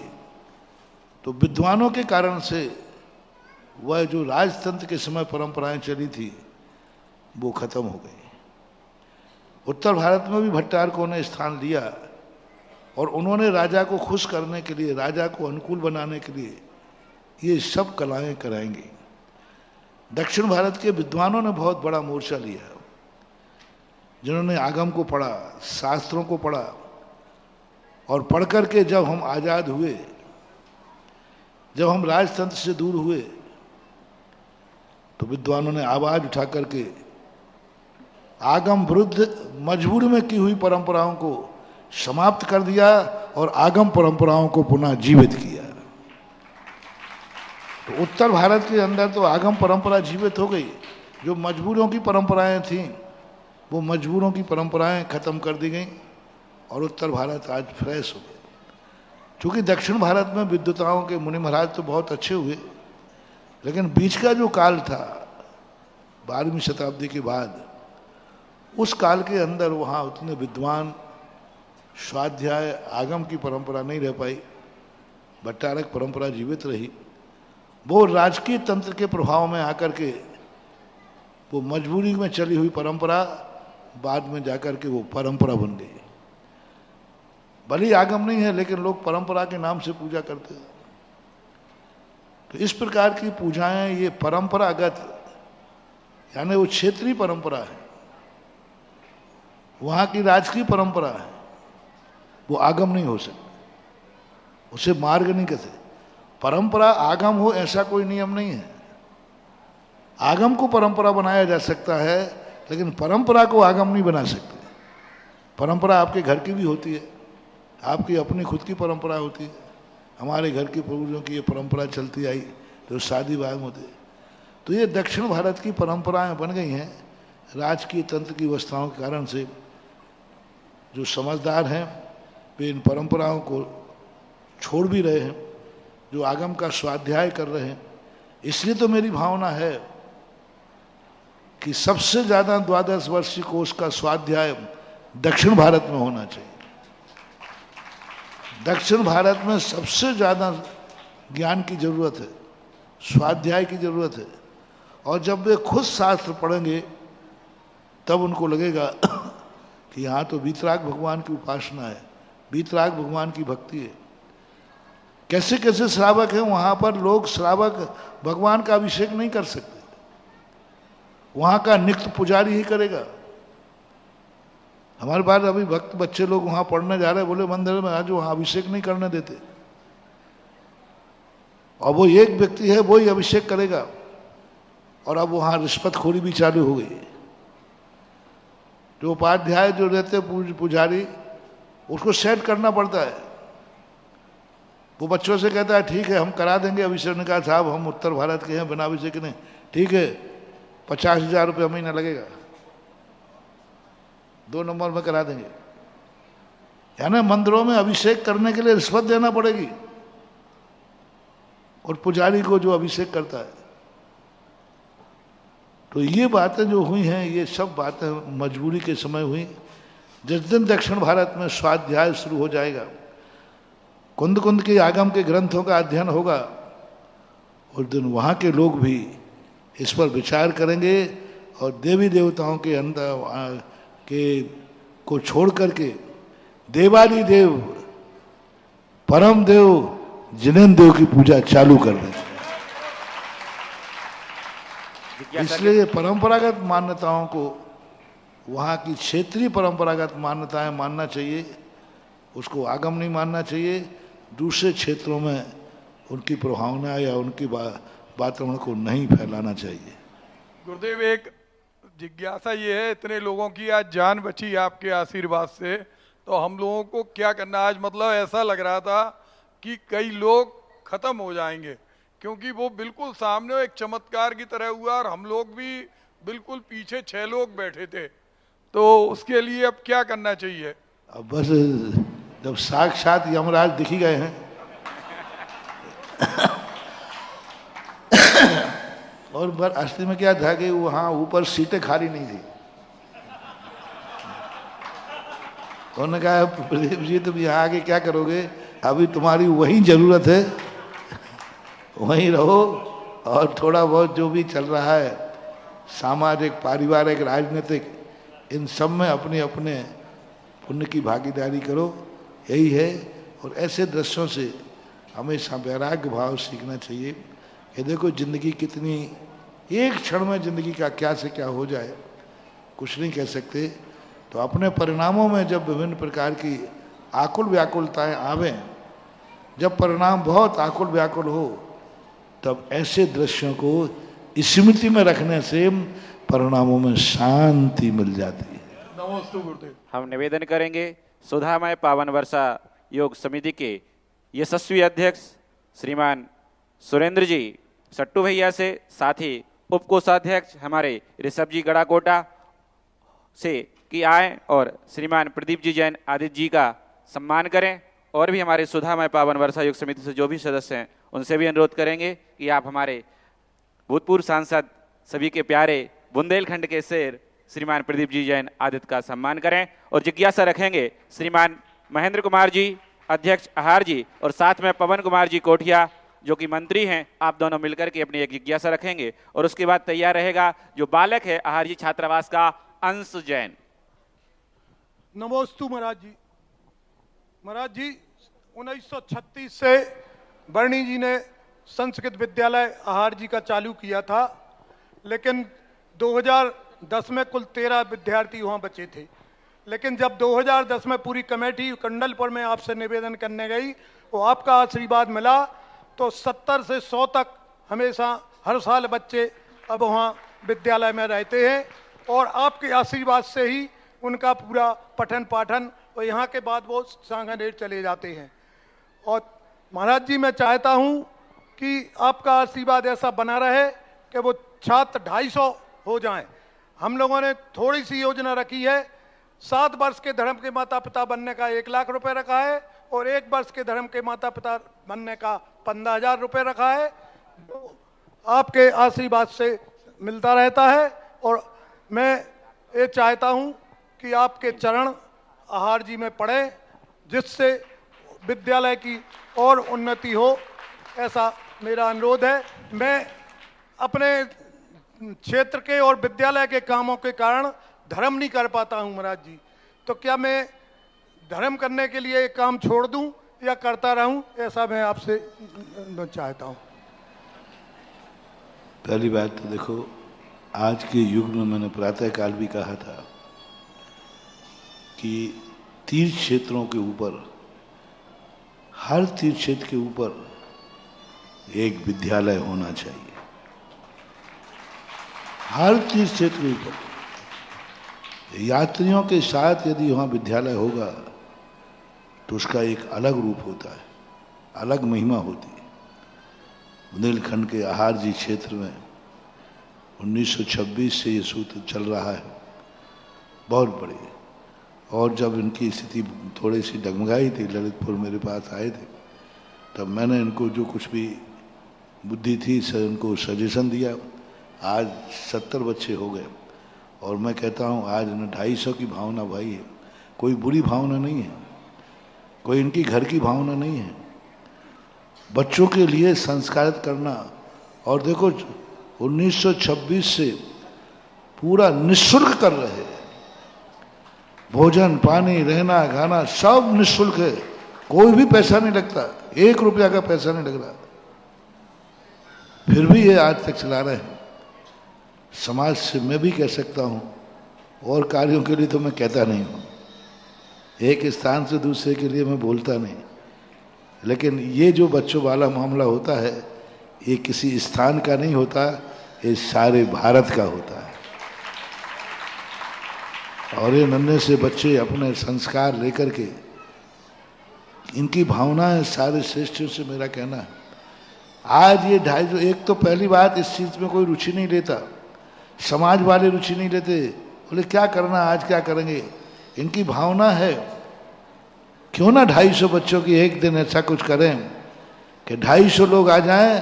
तो विद्वानों के कारण से वह जो राजतंत्र के समय परंपराएं चली थी वो खत्म हो गई। उत्तर भारत में भी भट्टारकों ने स्थान लिया और उन्होंने राजा को खुश करने के लिए, राजा को अनुकूल बनाने के लिए ये सब कलाएं कराएंगी। दक्षिण भारत के विद्वानों ने बहुत बड़ा मोर्चा लिया, जिन्होंने आगम को पढ़ा, शास्त्रों को पढ़ा, और पढ़ कर के जब हम आज़ाद हुए, जब हम राजतंत्र से दूर हुए, तो विद्वानों ने आवाज उठा करके आगम विरुद्ध मजबूरी में की हुई परंपराओं को समाप्त कर दिया और आगम परंपराओं को पुनः जीवित किया। तो उत्तर भारत के अंदर तो आगम परंपरा जीवित हो गई। जो मजबूरों की परंपराएं थीं, वो मजबूरों की परंपराएं खत्म कर दी गई और उत्तर भारत आज फ्रेश हो गया। चूँकि दक्षिण भारत में विद्वताओं के मुनि महाराज तो बहुत अच्छे हुए, लेकिन बीच का जो काल था 12वीं शताब्दी के बाद, उस काल के अंदर वहाँ उतने विद्वान, स्वाध्याय, आगम की परंपरा नहीं रह पाई। भट्टारक परंपरा जीवित रही। वो राजकीय तंत्र के प्रभाव में आकर के वो मजबूरी में चली हुई परंपरा बाद में जाकर के वो परंपरा बन गई। भले आगम नहीं है, लेकिन लोग परंपरा के नाम से पूजा करते हैं। तो इस प्रकार की पूजाएं ये परंपरागत, यानी वो क्षेत्रीय परंपरा है, वहाँ की राजकीय परंपरा है, वो आगम नहीं हो सकती, उसे मार्ग नहीं कहते। परंपरा आगम हो ऐसा कोई नियम नहीं है। आगम को परंपरा बनाया जा सकता है, लेकिन परंपरा को आगम नहीं बना सकते। परंपरा आपके घर की भी होती है, आपकी अपनी खुद की परंपरा होती है। हमारे घर के पूर्वजों की ये परंपरा चलती आई, तो शादी विवाह होते। तो ये दक्षिण भारत की परंपराएं बन गई हैं राजकीय तंत्र की व्यवस्थाओं के कारण से। जो समझदार हैं वे इन परंपराओं को छोड़ भी रहे हैं, जो आगम का स्वाध्याय कर रहे हैं। इसलिए तो मेरी भावना है कि सबसे ज़्यादा 12 वर्षीय कोर्स का स्वाध्याय दक्षिण भारत में होना चाहिए। दक्षिण भारत में सबसे ज़्यादा ज्ञान की जरूरत है, स्वाध्याय की जरूरत है। और जब वे खुद शास्त्र पढ़ेंगे तब उनको लगेगा कि यहाँ तो वीतराग भगवान की उपासना है, वीतराग भगवान की भक्ति है। कैसे कैसे श्रावक हैं वहाँ पर, लोग श्रावक भगवान का अभिषेक नहीं कर सकते, वहाँ का नित्य पुजारी ही करेगा। हमारे पास अभी भक्त बच्चे लोग वहाँ पढ़ने जा रहे हैं, बोले मंदिर में आज वहाँ अभिषेक नहीं करने देते, और वो एक व्यक्ति है वो ही अभिषेक करेगा। और अब वहाँ रिश्वतखोरी भी चालू हो गई। जो उपाध्याय जो रहते पुजारी, उसको सेट करना पड़ता है। वो बच्चों से कहता है ठीक है हम करा देंगे अभिषेक। ने कहा साहब हम उत्तर भारत के हैं, बिना अभिषेक नहीं। ठीक है 50,000 रुपये महीना लगेगा, 2 नंबर में करा देंगे। यानी मंदिरों में अभिषेक करने के लिए रिश्वत देना पड़ेगी, और पुजारी को जो अभिषेक करता है। तो ये बातें जो हुई हैं, ये सब बातें मजबूरी के समय हुई। जिस दिन दक्षिण भारत में स्वाध्याय शुरू हो जाएगा, कुंद कुंद के आगम के ग्रंथों का अध्ययन होगा, उस दिन वहाँ के लोग भी इस पर विचार करेंगे और देवी देवताओं के अंदर के को छोड़ करके देवाली देव, परम देव, जिनेन्द्र देव की पूजा चालू कर देंगे। इसलिए परंपरागत मान्यताओं को, वहाँ की क्षेत्रीय परंपरागत मान्यताएं मानना चाहिए, उसको आगम नहीं मानना चाहिए। दूसरे क्षेत्रों में उनकी प्रभावना या उनकी वातावरण को नहीं फैलाना चाहिए। गुरुदेव, एक जिज्ञासा ये है, इतने लोगों की आज जान बची आपके आशीर्वाद से, तो हम लोगों को क्या करना? आज मतलब ऐसा लग रहा था कि कई लोग खत्म हो जाएंगे, क्योंकि वो बिल्कुल सामने एक चमत्कार की तरह हुआ और हम लोग भी बिल्कुल पीछे 6 लोग बैठे थे। तो उसके लिए अब क्या करना चाहिए? अब बस जब साक्षात यमराज दिख ही गए हैं और असली में क्या था कि वहाँ ऊपर सीटें खाली नहीं थी। उन्होंने कहा, प्रदीप जी तुम यहाँ आके क्या करोगे, अभी तुम्हारी वही जरूरत है, वहीं रहो और थोड़ा बहुत जो भी चल रहा है सामाजिक, पारिवारिक, राजनीतिक, इन सब में अपने अपने पुण्य की भागीदारी करो, यही है। और ऐसे दृश्यों से हमेशा वैराग्य भाव सीखना चाहिए कि देखो जिंदगी कितनी, एक क्षण में जिंदगी का क्या से क्या हो जाए कुछ नहीं कह सकते। तो अपने परिणामों में जब विभिन्न प्रकार की आकुल व्याकुलताएं आवे, जब परिणाम बहुत आकुल व्याकुल हो, तब ऐसे दृश्यों को स्मृति में रखने से परिणामों में शांति मिल जाती है। नमस्ते गुरुदेव। हम निवेदन करेंगे सुधामय पावन वर्षा योग समिति के यशस्वी अध्यक्ष श्रीमान सुरेंद्र जी सट्टू भैया से, साथ ही उप कोषाध्यक्ष हमारे ऋषभ जी गड़ाकोटा से कि आए और श्रीमान प्रदीप जी जैन आदित्य जी का सम्मान करें। और भी हमारे सुधामय पावन वर्षा योग समिति से जो भी सदस्य हैं उनसे भी अनुरोध करेंगे कि आप हमारे भूतपूर्व सांसद, सभी के प्यारे बुंदेलखंड के शेर श्रीमान प्रदीप जी जैन आदित्य का सम्मान करें। और जिज्ञासा रखेंगे श्रीमान महेंद्र कुमार जी अध्यक्ष आहार जी, और साथ में पवन कुमार जी कोठिया जो कि मंत्री हैं, आप दोनों मिलकर के अपनी एक जिज्ञासा रखेंगे। और उसके बाद तैयार रहेगा जो बालक है आहार जी छात्रावास का अंश जैन। नमोस्तु महाराज जी। महाराज जी 1936 से बरनी जी ने संस्कृत विद्यालय आहार जी का चालू किया था, लेकिन 2010 में कुल 13 विद्यार्थी वहाँ बचे थे। लेकिन जब 2010 में पूरी कमेटी कंडलपुर में आपसे निवेदन करने गई, वो आपका आशीर्वाद मिला, तो 70 से 100 तक हमेशा हर साल बच्चे अब वहाँ विद्यालय में रहते हैं। और आपके आशीर्वाद से ही उनका पूरा पठन पाठन, और यहाँ के बाद वो सांगानेर चले जाते हैं। और महाराज जी मैं चाहता हूँ कि आपका आशीर्वाद ऐसा बना रहे कि वो छात्र 250 हो जाएं। हम लोगों ने थोड़ी सी योजना रखी है, 7 वर्ष के धर्म के माता पिता बनने का 1 लाख रुपए रखा है, और 1 वर्ष के धर्म के माता पिता बनने का 15,000 रुपये रखा है। आपके आशीर्वाद से मिलता रहता है। और मैं ये चाहता हूँ कि आपके चरण आहार जी में पड़े, जिससे विद्यालय की और उन्नति हो, ऐसा मेरा अनुरोध है। मैं अपने क्षेत्र के और विद्यालय के कामों के कारण धर्म नहीं कर पाता हूँ महाराज जी, तो क्या मैं धर्म करने के लिए एक काम छोड़ दूं या करता रहूं, ऐसा मैं आपसे चाहता हूँ। पहली बात तो देखो, आज के युग में मैंने प्रातःकाल भी कहा था कि तीर्थ क्षेत्रों के ऊपर, हर तीर्थ क्षेत्र के ऊपर एक विद्यालय होना चाहिए। हर तीर्थ क्षेत्र के ऊपर यात्रियों के साथ यदि वहाँ विद्यालय होगा तो उसका एक अलग रूप होता है, अलग महिमा होती है। बुंदेलखंड के आहार जी क्षेत्र में 1926 से ये सूत्र चल रहा है, बहुत बड़ी। और जब इनकी स्थिति थोड़ी सी डगमगाई थी, ललितपुर मेरे पास आए थे, तब मैंने इनको जो कुछ भी बुद्धि थी उनको सजेशन दिया आज 70 बच्चे हो गए। और मैं कहता हूँ आज न 250 की भावना भाई है, कोई बुरी भावना नहीं है, कोई इनकी घर की भावना नहीं है। बच्चों के लिए संस्कारित करना, और देखो 1926 से पूरा निःशुल्क कर रहे हैं, भोजन पानी रहना खाना सब निःशुल्क है, कोई भी पैसा नहीं लगता, 1 रुपया का पैसा नहीं लग रहा, फिर भी ये आज तक चला रहे हैं। समाज से मैं भी कह सकता हूँ, और कार्यों के लिए तो मैं कहता नहीं हूँ, एक स्थान से दूसरे के लिए मैं बोलता नहीं, लेकिन ये जो बच्चों वाला मामला होता है ये किसी स्थान का नहीं होता, ये सारे भारत का होता है। और ये नन्हे से बच्चे अपने संस्कार लेकर के, इनकी भावनाएं सारे श्रेष्ठों से मेरा कहना है। आज ये 250, एक तो पहली बात इस चीज़ में कोई रुचि नहीं लेता, समाज वाले रुचि नहीं लेते, बोले क्या करना आज क्या करेंगे। इनकी भावना है क्यों ना 250 बच्चों की एक दिन ऐसा कुछ करें कि 250 लोग आ जाएं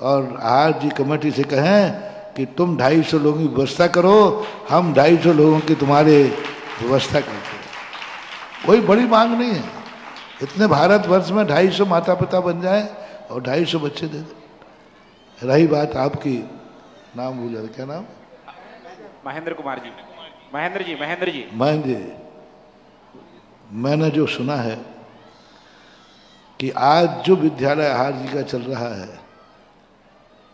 और आज जी कमेटी से कहें कि तुम 250 लोगों की व्यवस्था करो, हम 250 लोगों की तुम्हारे व्यवस्था करते हैं। कोई बड़ी मांग नहीं है, इतने भारतवर्ष में 250 माता पिता बन जाए और 250 बच्चे दे दे। रही बात आपकी, नाम भूल, क्या नाम? महेंद्र कुमार जी। महेंद्र जी। महेंद्र जी, मैंने जो सुना है कि आज जो विद्यालय आहार जी का चल रहा है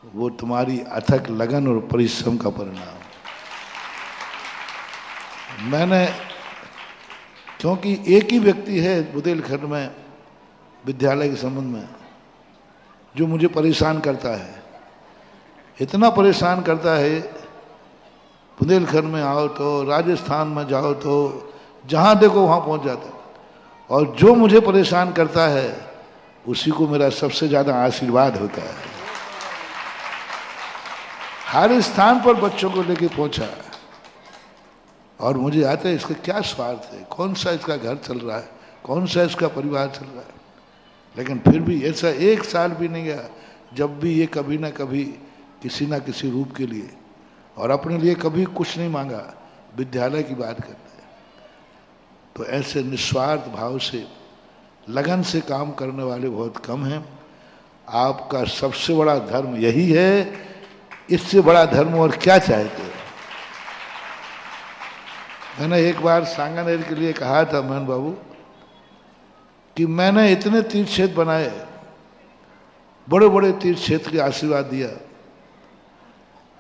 वो तुम्हारी अथक लगन और परिश्रम का परिणाम। मैंने, क्योंकि एक ही व्यक्ति है बुंदेलखंड में विद्यालय के संबंध में जो मुझे परेशान करता है, इतना परेशान करता है, बुंदेलखंड में आओ तो, राजस्थान में जाओ तो, जहाँ देखो वहाँ पहुँच जाता है। और जो मुझे परेशान करता है उसी को मेरा सबसे ज़्यादा आशीर्वाद होता है। हर स्थान पर बच्चों को लेके पहुँचा और मुझे आता है इसका क्या स्वार्थ है, कौन सा इसका घर चल रहा है, कौन सा इसका परिवार चल रहा है। लेकिन फिर भी ऐसा एक साल भी नहीं गया जब भी ये कभी ना कभी किसी ना किसी रूप के लिए, और अपने लिए कभी कुछ नहीं मांगा, विद्यालय की बात करते हैं। तो ऐसे निस्वार्थ भाव से लगन से काम करने वाले बहुत कम हैं। आपका सबसे बड़ा धर्म यही है, इससे बड़ा धर्म और क्या चाहते हैं। मैंने एक बार सांगानेर के लिए कहा था मोहन बाबू कि मैंने इतने तीर्थ क्षेत्र बनाए, बड़े बड़े तीर्थ क्षेत्र के आशीर्वाद दिया,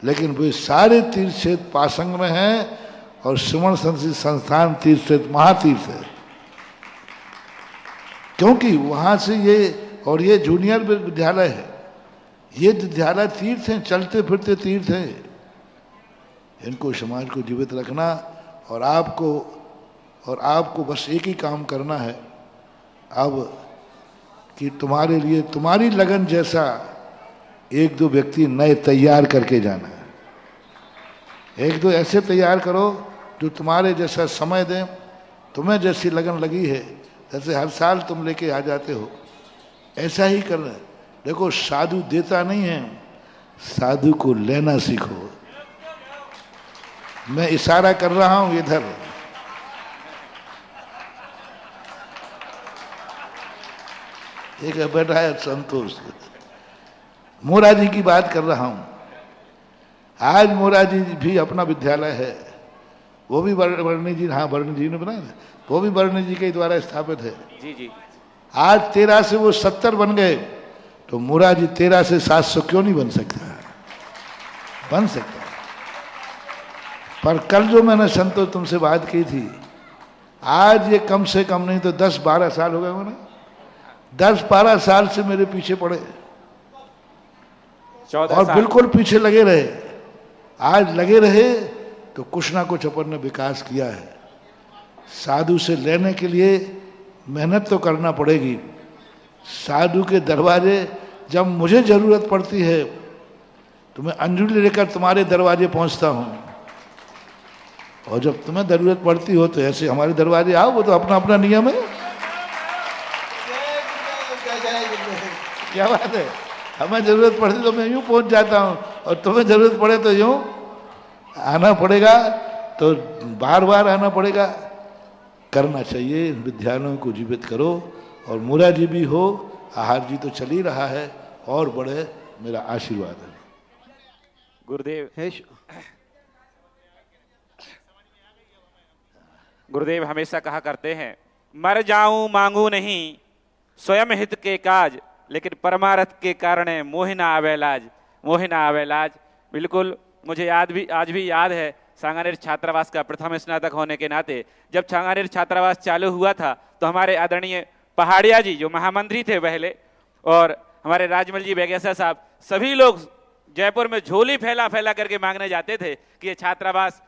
लेकिन वे सारे तीर्थ क्षेत्र पासंग में हैं और सुमन संस्थान तीर्थ क्षेत्र महातीर्थ है, क्योंकि वहां से ये, और ये जूनियर विद्यालय है, ये विद्यालय तीर्थ हैं, चलते फिरते तीर्थ हैं। इनको समाज को जीवित रखना, और आपको बस एक ही काम करना है अब कि तुम्हारे लिए तुम्हारी लगन जैसा 1-2 व्यक्ति नए तैयार करके जाना है। 1-2 ऐसे तैयार करो जो तुम्हारे जैसा समय दें, तुम्हें जैसी लगन लगी है, जैसे हर साल तुम लेके आ जाते हो, ऐसा ही करना है। देखो साधु देता नहीं है, साधु को लेना सीखो। मैं इशारा कर रहा हूं इधर, एक बैठा है संतोष, मोरा जी की बात कर रहा हूं। आज मोरा जी भी अपना विद्यालय है, वो भी वर्णी जी, हाँ वर्णी जी ने बनाया, वो भी वर्णी जी के द्वारा स्थापित है। जी जी। आज 13 से वो 70 बन गए, तो मोरा जी 13 से 700 क्यों नहीं बन सकता? बन सकता। पर कल जो मैंने संतोष तुमसे बात की थी, आज ये कम से कम नहीं तो 10-12 साल हो गए होंगे, 10-12 साल से मेरे पीछे पड़े और बिल्कुल पीछे लगे रहे। आज लगे रहे तो कुछ ना कुछ अपन ने विकास किया है। साधु से लेने के लिए मेहनत तो करना पड़ेगी। साधु के दरवाजे जब मुझे जरूरत पड़ती है तो मैं अंजलि लेकर तुम्हारे दरवाजे पहुंचता हूं, और जब तुम्हें जरूरत पड़ती हो तो ऐसे हमारे दरवाजे आओ, वो तो अपना अपना नियम है। क्या बात है, हमें जरूरत पड़ती तो मैं यूं पहुंच जाता हूं, और तुम्हें जरूरत पड़े तो यूं आना पड़ेगा, तो बार बार आना पड़ेगा। करना चाहिए, विद्यालयों को जीवित करो। और मोराजी भी हो, आहार जी तो चल ही रहा है, और बड़े, मेरा आशीर्वाद है। गुरुदेव हमेशा कहा करते हैं, मर जाऊं मांगू नहीं स्वयं हित के काज, लेकिन परमार्थ के कारण मोह ना आवे लाज, मोह ना आवे लाज। बिल्कुल मुझे आज भी याद है, सांगानेर छात्रावास का प्रथम स्नातक होने के नाते जब सांगानेर छात्रावास चालू हुआ था तो हमारे आदरणीय पहाड़िया जी जो महामंत्री थे पहले, और हमारे राजमल जी बेगेसा साहब, सभी लोग जयपुर में झोली फैला फैला करके मांगने जाते थे कि ये छात्रावास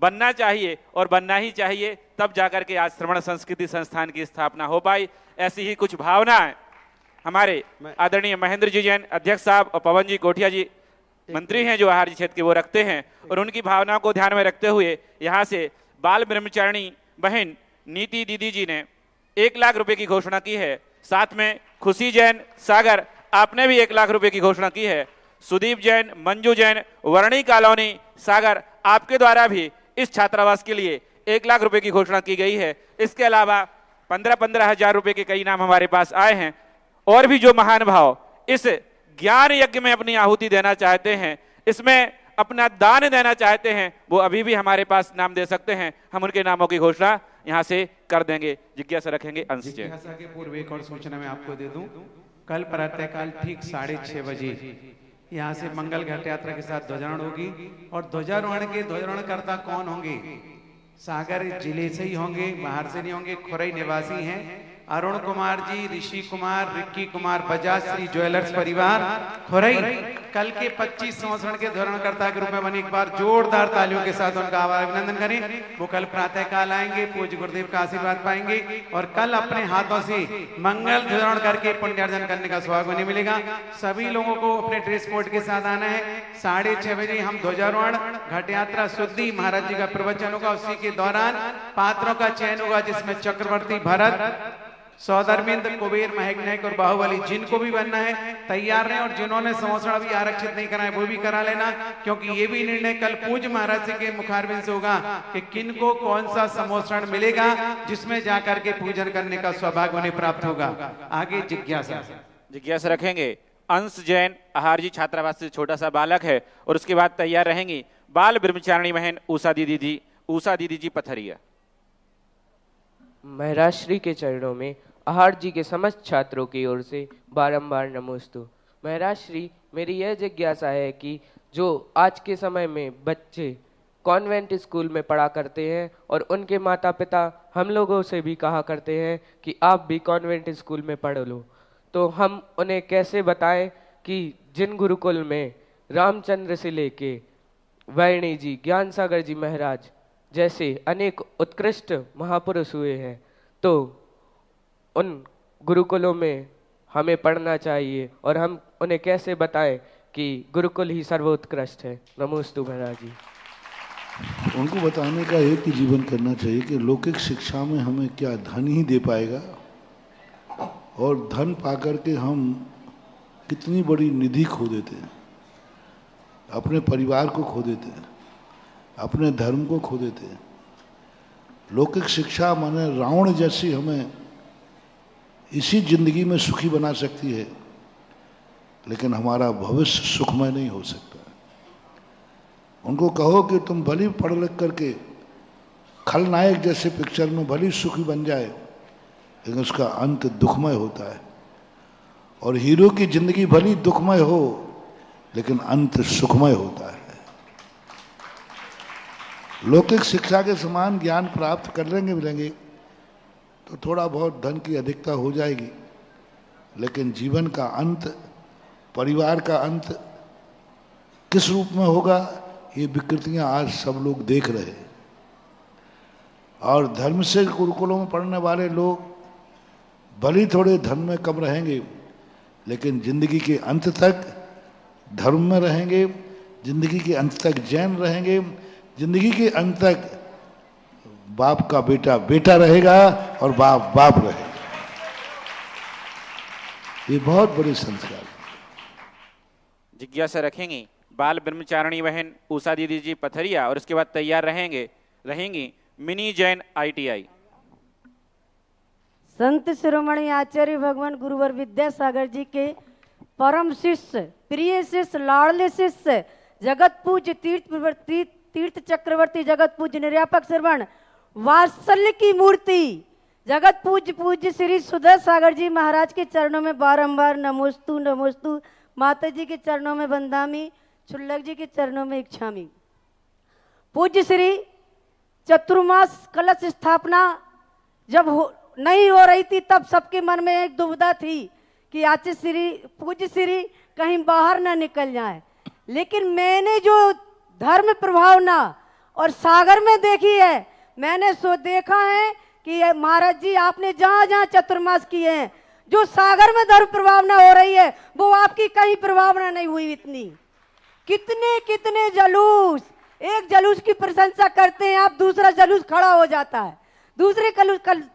बनना चाहिए और बनना ही चाहिए, तब जाकर के आज श्रवण संस्कृति संस्थान की स्थापना हो पाई। ऐसी ही कुछ भावनाएं हमारे आदरणीय महेंद्र जी जैन अध्यक्ष साहब और पवन जी कोठिया जी मंत्री हैं जो आहार जी क्षेत्र के, वो रखते हैं। और उनकी भावनाओं को ध्यान में रखते हुए यहाँ से बाल ब्रह्मचारिणी बहन नीति दीदी जी ने 1 लाख रुपए की घोषणा की है। साथ में खुशी जैन सागर, आपने भी 1 लाख रुपए की घोषणा की है। सुदीप जैन, मंजू जैन, वर्णी कॉलोनी सागर, आपके द्वारा भी इस छात्रावास के लिए 1 लाख रुपए की घोषणा की गई है। इसके अलावा 15-15 हजार रुपए के कई नाम हमारे पास आए हैं। और भी जो महान भाव इस ज्ञान यज्ञ में अपनी आहुति देना चाहते हैं, इसमें अपना दान देना चाहते हैं, वो अभी भी हमारे पास नाम दे सकते हैं। हम उनके नामों की घोषणा यहाँ से कर देंगे। जिज्ञासा रखेंगे अंश जैन। जिज्ञासा के पूर्व एक और सूचना मैं आपको दे दूं, कल प्रातःकाल ठीक 6:30 बजे यहाँ से मंगल घाट यात्रा के साथ ध्वजारोहण होगी। और ध्वजारोहणकर्ता कौन होंगे? सागर जिले से ही होंगे, बाहर से नहीं होंगे, खुरई निवासी हैं। अरुण कुमार जी, ऋषि कुमार, रिक्की कुमार बजाज, श्री ज्वेलर्स परिवार खुरई कल के 25 संवत्सरण के ध्वजारोहणकर्ता के रूप में बने। एक बार जोरदार तालियों के साथ उनका अभिनंदन करें। वो कल प्रातःकाल आएंगे, पूज्य गुरुदेव का आशीर्वाद पाएंगे और कल अपने हाथों से मंगल ध्वजारोहण करके पुण्यार्जन करने का सौभाग्य उन्हें मिलेगा। सभी लोगों को अपने ड्रेस कोड के साथ आना है। 6:30 बजे हम ध्वजारोहण, घाट यात्रा, शुद्धि, महाराज जी का प्रवचन होगा। उसी के दौरान पात्रों का चयन होगा, जिसमें चक्रवर्ती भरत, सौधर्मिंद, कुबेर, महक नायक और बाहुबली, जिनको भी बनना है तैयार रहें। और जिन्होंने संवत्सरण अभी आरक्षित नहीं कराए वो भी करा लेना, क्योंकि ये भी निर्णय कल पूज्य महाराज जी के मुखारबिंद से होगा कि किनको कौन सा संवत्सरण मिलेगा, जिसमें जाकर के पूजन करने का सौभाग्य उन्हें प्राप्त होगा। आगे जिज्ञासा रखेंगे अंश जैन, आहार जी छात्रावास से छोटा सा बालक है। और उसके बाद तैयार रहेंगी बाल ब्रह्मचारिणी बहन उषा दीदी जी पथरिया। महाराज श्री के चरणों में आहार जी के समस्त छात्रों की ओर से बारंबार नमोस्तु। महाराज श्री, मेरी यह जिज्ञासा है कि जो आज के समय में बच्चे कॉन्वेंट स्कूल में पढ़ा करते हैं और उनके माता पिता हम लोगों से भी कहा करते हैं कि आप भी कॉन्वेंट स्कूल में पढ़ लो, तो हम उन्हें कैसे बताएं कि जिन गुरुकुल में रामचंद्र से लेके वैणी जी, ज्ञान सागर जी महाराज जैसे अनेक उत्कृष्ट महापुरुष हुए हैं, तो उन गुरुकुलों में हमें पढ़ना चाहिए और हम उन्हें कैसे बताएं कि गुरुकुल ही सर्वोत्कृष्ट है। नमोस्तु महाराज जी। उनको बताने का एक ही जीवन करना चाहिए कि लौकिक शिक्षा में हमें क्या धन ही दे पाएगा, और धन पाकर के हम कितनी बड़ी निधि खो देते हैं, अपने परिवार को खो देते हैं, अपने धर्म को खो देते हैं। लौकिक शिक्षा माने रावण जैसी हमें इसी जिंदगी में सुखी बना सकती है, लेकिन हमारा भविष्य सुखमय नहीं हो सकता। उनको कहो कि तुम भली पढ़ लिख करके खलनायक जैसे पिक्चर में भली सुखी बन जाए, लेकिन उसका अंत दुखमय होता है। और हीरो की जिंदगी भली दुखमय हो, लेकिन अंत सुखमय होता है। लौकिक शिक्षा के समान ज्ञान प्राप्त कर लेंगे मिलेंगे तो थोड़ा बहुत धन की अधिकता हो जाएगी, लेकिन जीवन का अंत, परिवार का अंत किस रूप में होगा, ये विकृतियां आज सब लोग देख रहे हैं। और धर्म से गुरुकुलों में पढ़ने वाले लोग भले थोड़े धन में कम रहेंगे, लेकिन जिंदगी के अंत तक धर्म में रहेंगे, जिंदगी के अंत तक जैन रहेंगे, जिंदगी के अंत तक बाप का बेटा बेटा रहेगा और बाप बाप रहेगा। ये बहुत बड़े संस्कार। जिज्ञासा रखेंगे बाल ब्रह्मचारिणी बहन उषा दीदी जी पथरिया, और इसके बाद तैयार रहेंगी मिनी जैन ITI। संत शिरोमणि आचार्य भगवान गुरुवर विद्यासागर जी के परम शिष्य, प्रिय शिष्य, लाडले शिष्य, जगत पूज्य तीर्थ चक्रवर्ती, जगत पूज्य निर्यापक श्रवण, वात्सल्य की मूर्ति, जगत पूज्य श्री सुधा सागर जी महाराज के चरणों में बारंबार नमोस्तु नमोस्तु, माता जी के चरणों में बंदामी, छुल्लक जी के चरणों में इच्छामी। पूज्य श्री चतुर्मास कलश स्थापना जब नहीं हो रही थी, तब सबके मन में एक दुविधा थी कि आचार्य पूज्य श्री कहीं बाहर ना निकल जाए, लेकिन मैंने जो धर्म प्रभावना और सागर में देखी है, मैंने देखा है कि महाराज जी आपने जहां जहां चतुर्मास किए हैं, जो सागर में धर्म प्रभावना हो रही है वो आपकी कहीं प्रभावना नहीं हुई। इतनी कितने जलूस, एक जलूस की प्रशंसा करते हैं आप, दूसरा जलूस खड़ा हो जाता है, दूसरे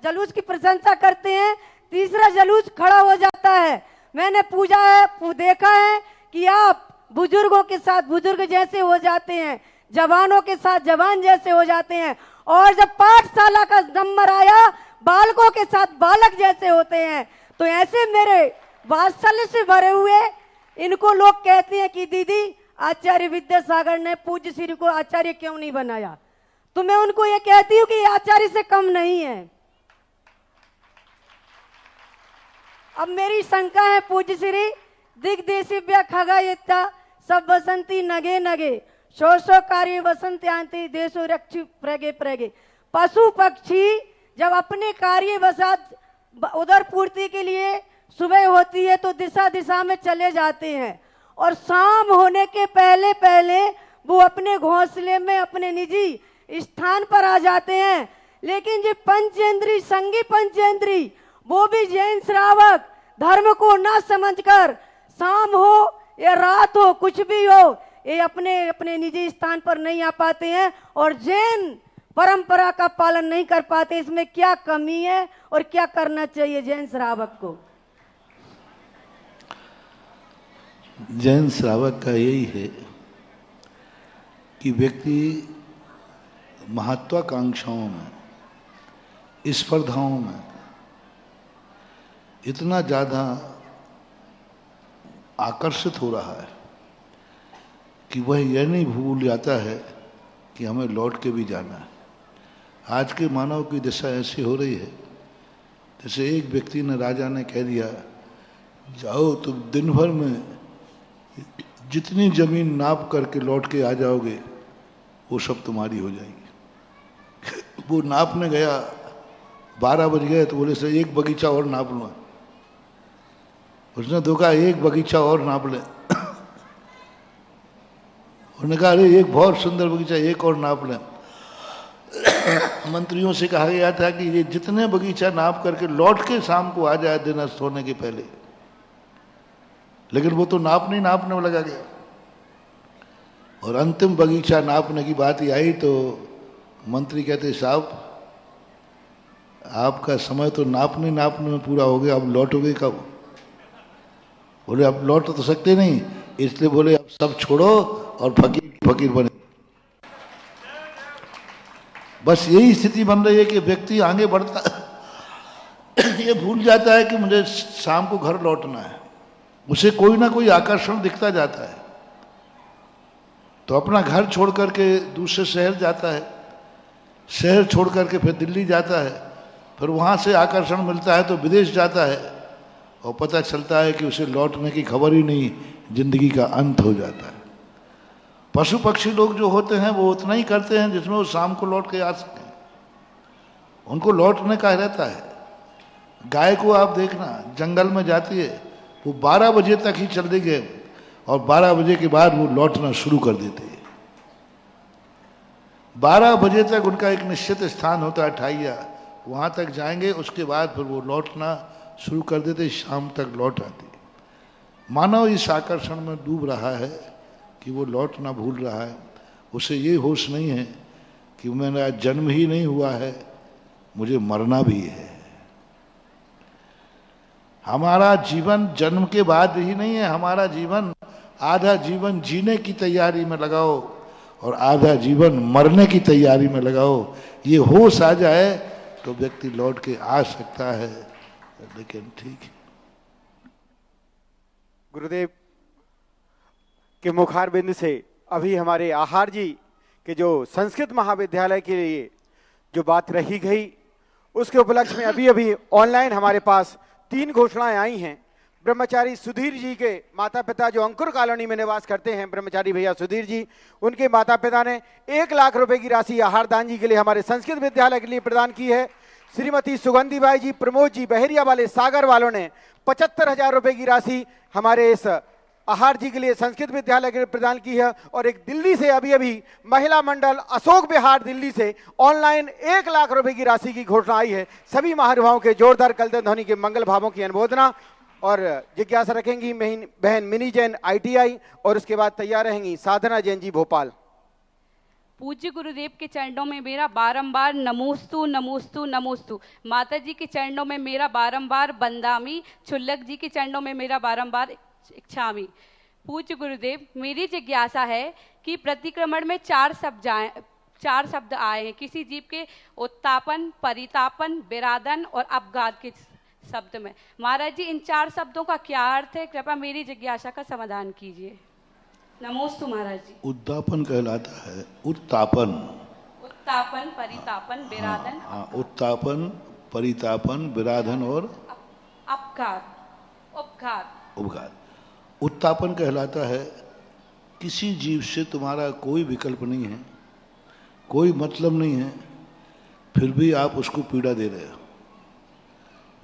जलूस की प्रशंसा करते हैं, तीसरा जलूस खड़ा हो जाता है। मैंने देखा है कि आप बुजुर्गों के साथ बुजुर्ग जैसे हो जाते हैं, जवानों के साथ जवान जैसे हो जाते हैं, और जब पाठशाला का नंबर आया बालकों के साथ बालक जैसे होते हैं। तो ऐसे मेरे वात्सल्य से भरे हुए इनको लोग कहते हैं कि दीदी आचार्य विद्यासागर ने पूज्य श्री को आचार्य क्यों नहीं बनाया, तो मैं उनको ये कहती हूँ कि आचार्य से कम नहीं है। अब मेरी शंका है, पूज्य श्री दिग्देशिव्य खगायता सब बसंती नगे नगे, शोषो कार्य वसंत आंति देशो रक्षि प्रगे प्रगे। पशु पक्षी जब अपने कार्य वसात उदर पूर्ति के लिए सुबह होती है तो दिशा दिशा में चले जाते हैं, और शाम होने के पहले पहले वो अपने घोंसले में अपने निजी स्थान पर आ जाते हैं। लेकिन जो पंचेंद्री संगी पंचेंद्री, वो भी जैन श्रावक धर्म को ना समझकर शाम हो या रात हो कुछ भी हो, ये अपने अपने निजी स्थान पर नहीं आ पाते हैं और जैन परंपरा का पालन नहीं कर पाते। इसमें क्या कमी है और क्या करना चाहिए जैन श्रावक को? जैन श्रावक का यही है कि व्यक्ति महत्वाकांक्षाओं में, स्पर्धाओं में इतना ज़्यादा आकर्षित हो रहा है कि वह यह नहीं भूल जाता है कि हमें लौट के भी जाना है। आज के मानव की दशा ऐसी हो रही है जैसे एक व्यक्ति ने, राजा ने कह दिया, जाओ तुम दिन भर में जितनी जमीन नाप करके लौट के आ जाओगे वो सब तुम्हारी हो जाएगी। वो नापने गया, 12 बज गए तो बोले से एक बगीचा और नाप लूँगा। उसने तो कहा एक बगीचा और नाप ले। उन्होंने कहा अरे एक बहुत सुंदर बगीचा, एक और नाप लें। मंत्रियों से कहा गया था कि ये जितने बगीचा नाप करके लौट के शाम को आ जाए दिन अस्त होने के पहले, लेकिन वो तो नापने में लगा गया। और अंतिम बगीचा नापने की बात ही आई तो मंत्री कहते, साहब आपका समय तो नापने में पूरा हो गया, अब लौटोगे कब? बोले अब लौट तो सकते नहीं, इसलिए बोले अब सब छोड़ो और फकीर बने। बस यही स्थिति बन रही है कि व्यक्ति आगे बढ़ता ये भूल जाता है कि मुझे शाम को घर लौटना है, उसे कोई ना कोई आकर्षण दिखता जाता है, तो अपना घर छोड़ करके दूसरे शहर जाता है, शहर छोड़ करके फिर दिल्ली जाता है, फिर वहाँ से आकर्षण मिलता है तो विदेश जाता है, और पता चलता है कि उसे लौटने की खबर ही नहीं, जिंदगी का अंत हो जाता है। पशु पक्षी लोग जो होते हैं वो उतना ही करते हैं जिसमें वो शाम को लौट के आ सकें, उनको लौटने का रहता है। गाय को आप देखना, जंगल में जाती है, वो 12 बजे तक ही चल देंगे और 12 बजे के बाद वो लौटना शुरू कर देते हैं। 12 बजे तक उनका एक निश्चित स्थान होता है, ठाइया, वहाँ तक जाएंगे, उसके बाद फिर वो लौटना शुरू कर देते, शाम तक लौट आते। मानव इस आकर्षण में डूब रहा है कि वो लौटना भूल रहा है, उसे ये होश नहीं है कि मेरा जन्म ही नहीं हुआ है, मुझे मरना भी है। हमारा जीवन जन्म के बाद ही नहीं है, हमारा जीवन आधा जीवन जीने की तैयारी में लगाओ और आधा जीवन मरने की तैयारी में लगाओ। ये होश आ जाए तो व्यक्ति लौट के आ सकता है, लेकिन ठीक है। गुरुदेव के मुखारबिंद से अभी हमारे आहार जी के जो संस्कृत महाविद्यालय के लिए जो बात रही गई, उसके उपलक्ष्य में अभी अभी ऑनलाइन हमारे पास 3 घोषणाएं आई हैं। ब्रह्मचारी सुधीर जी के माता पिता जो अंकुर कॉलोनी में निवास करते हैं, ब्रह्मचारी भैया सुधीर जी, उनके माता पिता ने 1 लाख रुपए की राशि आहार दान जी के लिए हमारे संस्कृत विद्यालय के लिए प्रदान की है। श्रीमती सुगंधी बाई जी, प्रमोद जी, बहरिया वाले सागर वालों ने 75,000 रुपए की राशि हमारे इस आहार जी के लिए संस्कृत विद्यालय के लिए प्रदान की है। और एक दिल्ली से अभी अभी महिला मंडल अशोक विहार दिल्ली से ऑनलाइन 1 लाख रुपए की राशि की घोषणा आई है। सभी महानुभावों के जोरदार कलदर ध्वनि के मंगल भावों की अनुमोदना और जिज्ञासा रखेंगी बहन मिनी जैन ITI, और उसके बाद तैयार रहेंगी साधना जैन जी भोपाल। पूज्य गुरुदेव के चरणों में मेरा बारंबार नमोस्तु नमोस्तु नमोस्तु। माता जी के चरणों में मेरा बारंबार बंदामी। छुल्लक जी के चरणों में मेरा बारंबार इच्छामी। पूज्य गुरुदेव, मेरी जिज्ञासा है कि प्रतिक्रमण में 4 शब्द आए हैं किसी जीव के उत्तापन, परितापन, विराधन और अपघात के शब्द में। महाराज जी, इन 4 शब्दों का क्या अर्थ है? कृपया मेरी जिज्ञासा का समाधान कीजिए। नमोस्तु महाराज जी। उद्दापन कहलाता है उत्तापन, उत्तापन, परितापन, विराधन। उत्तापन, परितापन, विराधन और उपघात। उत्तापन कहलाता है किसी जीव से तुम्हारा कोई विकल्प नहीं है, कोई मतलब नहीं है, फिर भी आप उसको पीड़ा दे रहे हो।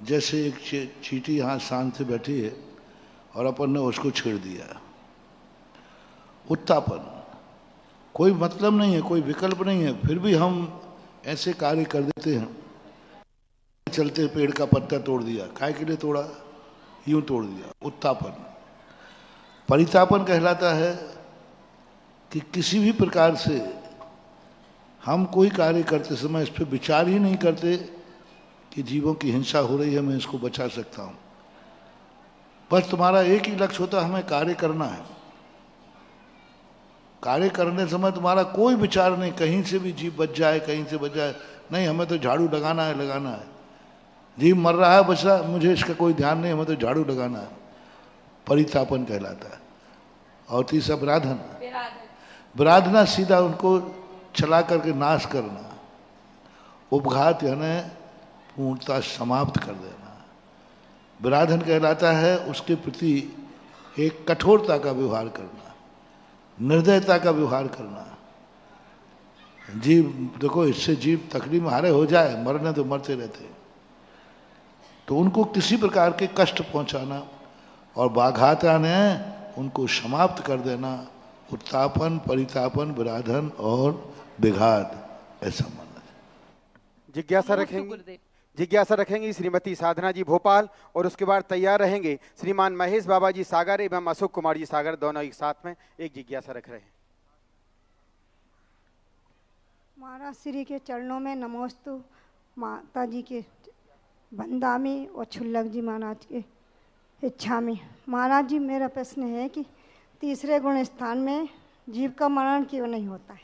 जैसे एक चींटी यहाँ शांत से बैठी है और अपन ने उसको छेड़ दिया। उत्तापन, कोई मतलब नहीं है, कोई विकल्प नहीं है, फिर भी हम ऐसे कार्य कर देते हैं। चलते पेड़ का पत्ता तोड़ दिया, काय के लिए तोड़ा? यूं तोड़ दिया। उत्तापन। परितापन कहलाता है कि किसी भी प्रकार से हम कोई कार्य करते समय इस पर विचार ही नहीं करते कि जीवों की हिंसा हो रही है, मैं इसको बचा सकता हूं। बस तुम्हारा एक ही लक्ष्य होता है, हमें कार्य करना है। कार्य करने समय तुम्हारा कोई विचार नहीं, कहीं से भी जीव बच जाए, कहीं से बच जाए, नहीं, हमें तो झाड़ू लगाना है। जीव मर रहा है, बच रहा, मुझे इसका कोई ध्यान नहीं, हमें तो झाड़ू लगाना है। परितापन कहलाता है। और तीसरा विराधन। विराधना सीधा उनको चला करके नाश करना। उपघात यानी पूर्णतः समाप्त कर देना। विराधन कहलाता है उसके प्रति एक कठोरता का व्यवहार करना, निर्दयता का व्यवहार करना। जीव देखो, इससे जीव तकलीफ में हारे हो जाए, मरने तो मरते रहते, तो उनको किसी प्रकार के कष्ट पहुंचाना और बाघात आने उनको समाप्त कर देना। उत्तापन, परितापन, विराधन और विघात, ऐसा मानना है। जिज्ञासा रखेंगी श्रीमती साधना जी भोपाल, और उसके बाद तैयार रहेंगे श्रीमान महेश बाबा जी सागर एवं अशोक कुमार जी सागर, दोनों एक साथ में एक जिज्ञासा रख रहे हैं। महाराज श्री के चरणों में नमोस्तु। माता जी के बंदामी और छुल्लक जी महाराज के इच्छा में। महाराज जी, मेरा प्रश्न है कि तीसरे गुण स्थान में जीव का मरण क्यों नहीं होता है?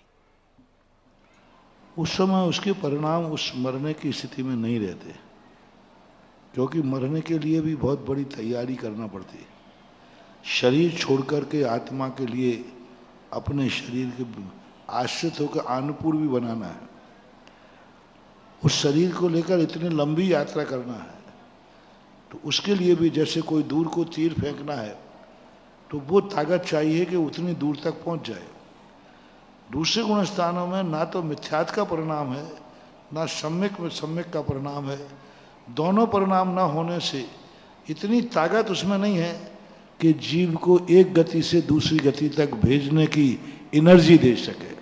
उस समय उसके परिणाम उस मरने की स्थिति में नहीं रहते, क्योंकि मरने के लिए भी बहुत बड़ी तैयारी करना पड़ती है। शरीर छोड़कर के आत्मा के लिए अपने शरीर के आश्रित होकर अनुकूल भी बनाना है। उस शरीर को लेकर इतनी लंबी यात्रा करना है, तो उसके लिए भी जैसे कोई दूर को तीर फेंकना है, तो वो ताकत चाहिए कि उतनी दूर तक पहुंच जाए। दूसरे गुण स्थानों में ना तो मिथ्यात्व का परिणाम है, ना सम्यक का परिणाम है। दोनों परिणाम ना होने से इतनी ताकत उसमें नहीं है कि जीव को एक गति से दूसरी गति तक भेजने की एनर्जी दे सके।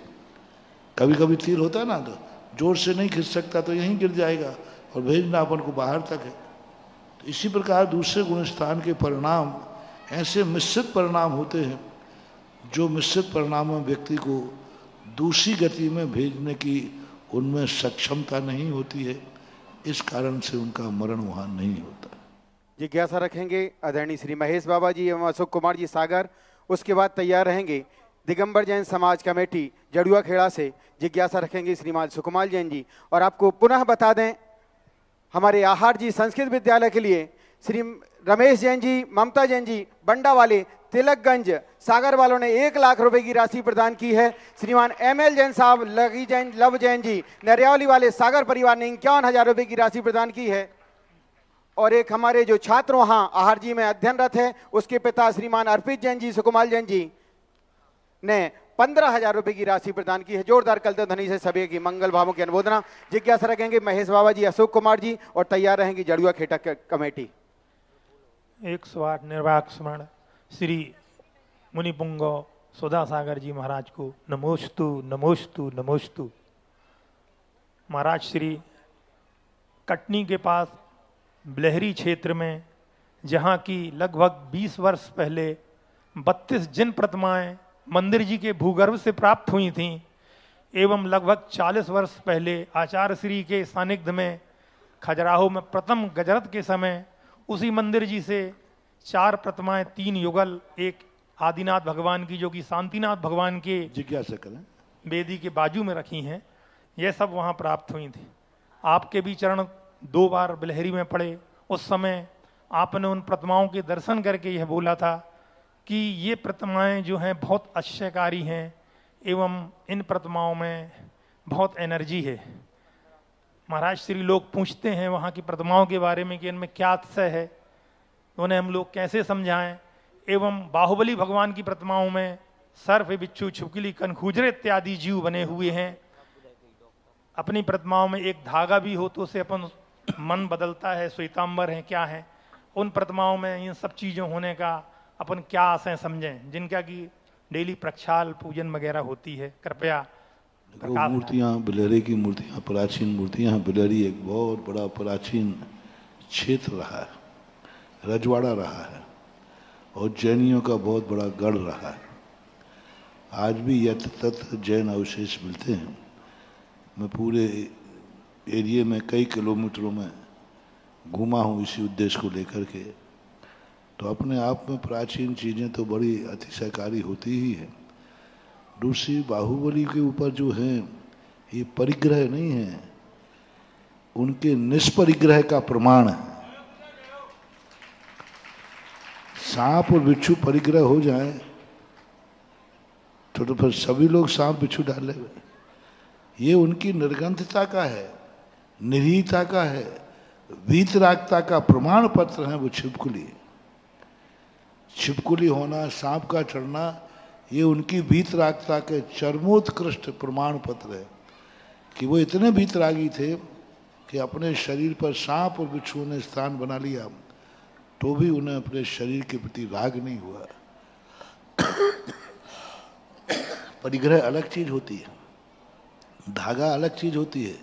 कभी कभी तीर होता है ना, तो जोर से नहीं खींच सकता, तो यहीं गिर जाएगा, और भेजना अपन को बाहर तक है। तो इसी प्रकार दूसरे गुण स्थान के परिणाम ऐसे मिश्रित परिणाम होते हैं, जो मिश्रित परिणाम में व्यक्ति को दूसरी गति में भेजने की उनमें सक्षमता नहीं होती है, इस कारण से उनका मरण वहां नहीं होता। जिज्ञासा रखेंगे आदरणीय श्री महेश बाबा जी एवं अशोक कुमार जी सागर, उसके बाद तैयार रहेंगे दिगंबर जैन समाज कमेटी जड़ुआ खेड़ा से, जिज्ञासा रखेंगे श्रीमान सुकुमार जैन जी। और आपको पुनः बता दें, हमारे आहार जी संस्कृत विद्यालय के लिए श्री रमेश जैन जी, ममता जैन जी बंडा वाले तिलकगंज सागर वालों ने 1 लाख रुपए की राशि प्रदान की है। श्रीमान ML जैन साहब, लगी जैन, लव जैन जी नरियावली वाले सागर परिवार ने 51,000 रुपए की राशि प्रदान की है। और एक हमारे जो छात्र वहां आहार जी में अध्ययनरत है, उसके पिता श्रीमान अर्पित जैन जी, सुकुमार जैन जी ने 15,000 रुपए की राशि प्रदान की है। जोरदार कलते ध्वनि से सभी की मंगल भावों की अनुमोदना। जिज्ञासा रखेंगे महेश बाबा जी, अशोक कुमार जी और तैयार रहेंगी जड़ुआ खेटा कमेटी। 108 निर्वाक स्मरण श्री मुनिपुंग सुधा सागर जी महाराज को नमोस्तु नमोस्तु नमोस्तु। महाराज श्री कटनी के पास बिलहरी क्षेत्र में, जहाँ की लगभग 20 वर्ष पहले 32 जिन प्रतिमाएं मंदिर जी के भूगर्भ से प्राप्त हुई थीं, एवं लगभग 40 वर्ष पहले आचार्य श्री के सानिध्य में खजुराहो में प्रथम गजरत के समय उसी मंदिर जी से 4 प्रतिमाएं, 3 युगल, एक आदिनाथ भगवान की जो कि शांतिनाथ भगवान के जिज्ञासा करें वेदी के बाजू में रखी हैं, यह सब वहाँ प्राप्त हुई थी। आपके भी चरण 2 बार बिलहरी में पड़े। उस समय आपने उन प्रतिमाओं के दर्शन करके यह बोला था कि ये प्रतिमाएं जो हैं बहुत आश्चर्यकारी हैं एवं इन प्रतिमाओं में बहुत एनर्जी है। महाराज श्री लोग पूछते हैं वहाँ की प्रतिमाओं के बारे में कि इनमें क्या अतिशय है, उन्हें हम लोग कैसे समझाएं। एवं बाहुबली भगवान की प्रतिमाओं में सर्प, बिच्छू, छिपकली, कनखुजरे इत्यादि जीव बने हुए हैं। अपनी प्रतिमाओं में एक धागा भी हो तो उसे अपन मन बदलता है, श्वेतांबर है क्या है। उन प्रतिमाओं में इन सब चीज़ों होने का अपन क्या आशय समझें, जिनका कि डेली प्रक्षाल पूजन वगैरह होती है। कृपया मूर्तियाँ, बिलहरी की मूर्तियाँ, प्राचीन मूर्तियाँ। बिलहरी एक बहुत बड़ा प्राचीन क्षेत्र रहा है, रजवाड़ा रहा है और जैनियों का बहुत बड़ा गढ़ रहा है। आज भी यथ तथ जैन अवशेष मिलते हैं। मैं पूरे एरिया में कई किलोमीटरों में घूमा हूँ इसी उद्देश्य को लेकर के। तो अपने आप में प्राचीन चीज़ें तो बड़ी अतिशयकारी होती ही है। दूसरी, बाहुबली के ऊपर जो है ये परिग्रह नहीं है, उनके निष्परिग्रह का प्रमाण है। सांप और बिच्छू परिग्रह हो जाए तो फिर सभी लोग सांप बिच्छू डाले हुए। ये उनकी निर्गंधता का है, निरीहता का है, वीतरागता का प्रमाण पत्र है वो छिपकुली। छिपकुली होना, सांप का चढ़ना, ये उनकी वीतरागता के चरमोत्कृष्ट प्रमाण पत्र है कि वो इतने वीतरागी थे कि अपने शरीर पर सांप और बिच्छू ने स्थान बना लिया तो भी उन्हें अपने शरीर के प्रति राग नहीं हुआ। परिग्रह अलग चीज होती है, धागा अलग चीज होती है,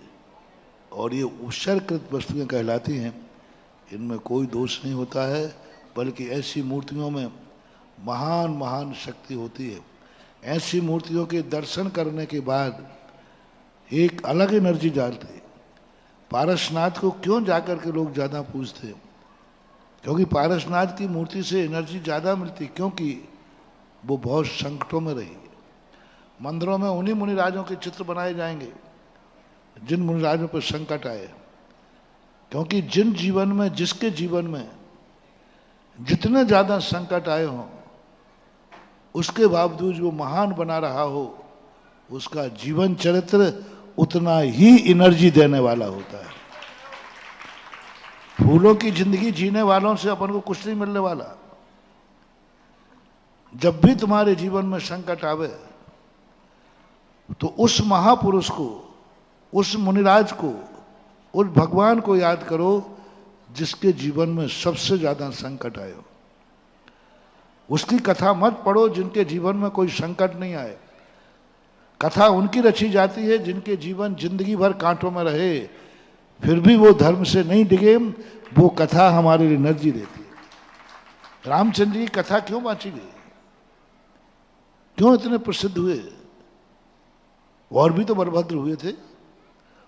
और ये उत्सर्गकृत वस्तुएं कहलाती हैं। इनमें कोई दोष नहीं होता है, बल्कि ऐसी मूर्तियों में महान महान शक्ति होती है। ऐसी मूर्तियों के दर्शन करने के बाद एक अलग एनर्जी डालती है। पारसनाथ को क्यों जाकर के लोग ज़्यादा पूजते हैं? क्योंकि पारसनाथ की मूर्ति से एनर्जी ज़्यादा मिलती, क्योंकि वो बहुत संकटों में रही। मंदिरों में उन्हीं मुनिराजों के चित्र बनाए जाएंगे जिन मुनिराजों पर संकट आए, क्योंकि जिन जीवन में, जिसके जीवन में जितने ज़्यादा संकट आए हों, उसके बावजूद वो महान बना रहा हो, उसका जीवन चरित्र उतना ही एनर्जी देने वाला होता है। फूलों की जिंदगी जीने वालों से अपन को कुछ नहीं मिलने वाला। जब भी तुम्हारे जीवन में संकट आवे तो उस महापुरुष को, उस मुनिराज को, उस भगवान को याद करो जिसके जीवन में सबसे ज्यादा संकट आए हो। उसकी कथा मत पढ़ो जिनके जीवन में कोई संकट नहीं आए। कथा उनकी रची जाती है जिनके जीवन जिंदगी भर कांटों में रहे, फिर भी वो धर्म से नहीं डिगे। वो कथा हमारे लिए एनर्जी देती है। रामचंद्र की कथा क्यों बांची गई, क्यों इतने प्रसिद्ध हुए? और भी तो बलभद्र हुए थे,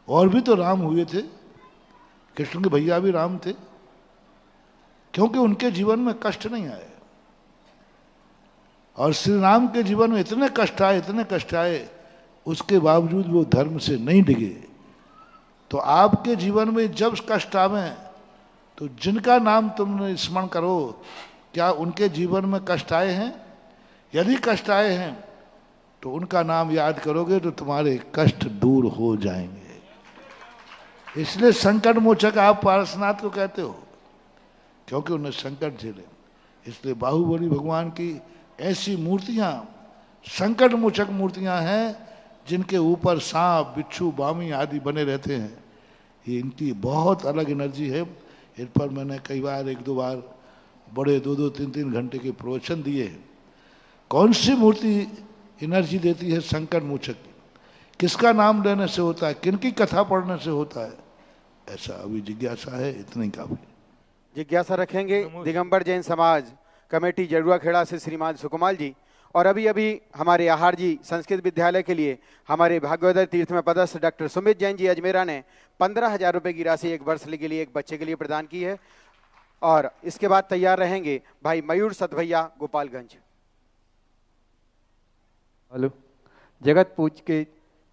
और भी तो राम हुए थे, कृष्ण के भैया भी राम थे, क्योंकि उनके जीवन में कष्ट नहीं आए। और श्री राम के जीवन में इतने कष्ट आए, इतने कष्ट आए, उसके बावजूद वो धर्म से नहीं डिगे। तो आपके जीवन में जब कष्ट आवे तो जिनका नाम तुमने स्मरण करो, क्या उनके जीवन में कष्ट आए हैं? यदि कष्ट आए हैं तो उनका नाम याद करोगे तो तुम्हारे कष्ट दूर हो जाएंगे। इसलिए संकट मोचक आप पारसनाथ को कहते हो, क्योंकि उन्हें संकट झेले। इसलिए बाहुबली भगवान की ऐसी मूर्तियां संकट मोचक मूर्तियां हैं, जिनके ऊपर सांप, बिच्छू, बामी आदि बने रहते हैं। ये इनकी बहुत अलग एनर्जी है। इन पर मैंने कई बार, एक दो बार बड़े 2-2, 3-3 घंटे के प्रवचन दिए हैं। कौन सी मूर्ति एनर्जी देती है संकट मोचक? किसका नाम लेने से होता है, किनकी कथा पढ़ने से होता है, ऐसा अभी जिज्ञासा है। इतना ही काफी। जिज्ञासा रखेंगे दिगंबर जैन समाज कमेटी जड़ुआ खेड़ा से श्रीमान सुकुमाल जी। और अभी अभी हमारे आहार जी संस्कृत विद्यालय के लिए हमारे भागवत तीर्थ में पदस्थ डॉक्टर सुमित जैन जी अजमेरा ने 15,000 रुपए की राशि एक वर्ष के लिए एक बच्चे के लिए प्रदान की है। और इसके बाद तैयार रहेंगे भाई मयूर सतभैया गोपालगंज। हेलो, जगत पूज के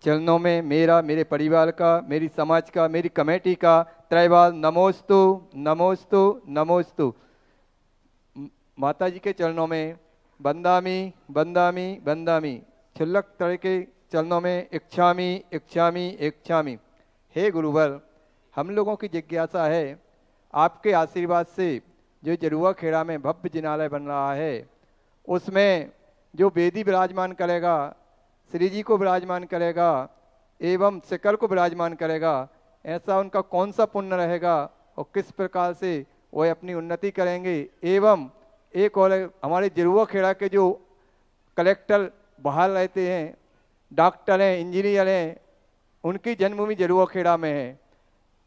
चरणों में मेरा, मेरे परिवार का, मेरी समाज का, मेरी कमेटी का त्रैवाल नमोस्तु नमोस्तु नमोस्तु। माता जी के चरणों में बंदामी बंदामी बंदामी। क्षुल्लक तरह के चरणों में इच्छामी इच्छामी इच्छामी। हे गुरुवर, हम लोगों की जिज्ञासा है, आपके आशीर्वाद से जो जरुआ खेड़ा में भव्य जिनालय बन रहा है, उसमें जो वेदी विराजमान करेगा, श्री जी को विराजमान करेगा एवं शिखर को विराजमान करेगा, ऐसा उनका कौन सा पुण्य रहेगा और किस प्रकार से वह अपनी उन्नति करेंगे। एवं एक और हमारे जरुआ खेड़ा के जो कलेक्टर बाहर रहते हैं, डॉक्टर हैं, इंजीनियर हैं, उनकी जन्मभूमि जरुआ खेड़ा में है।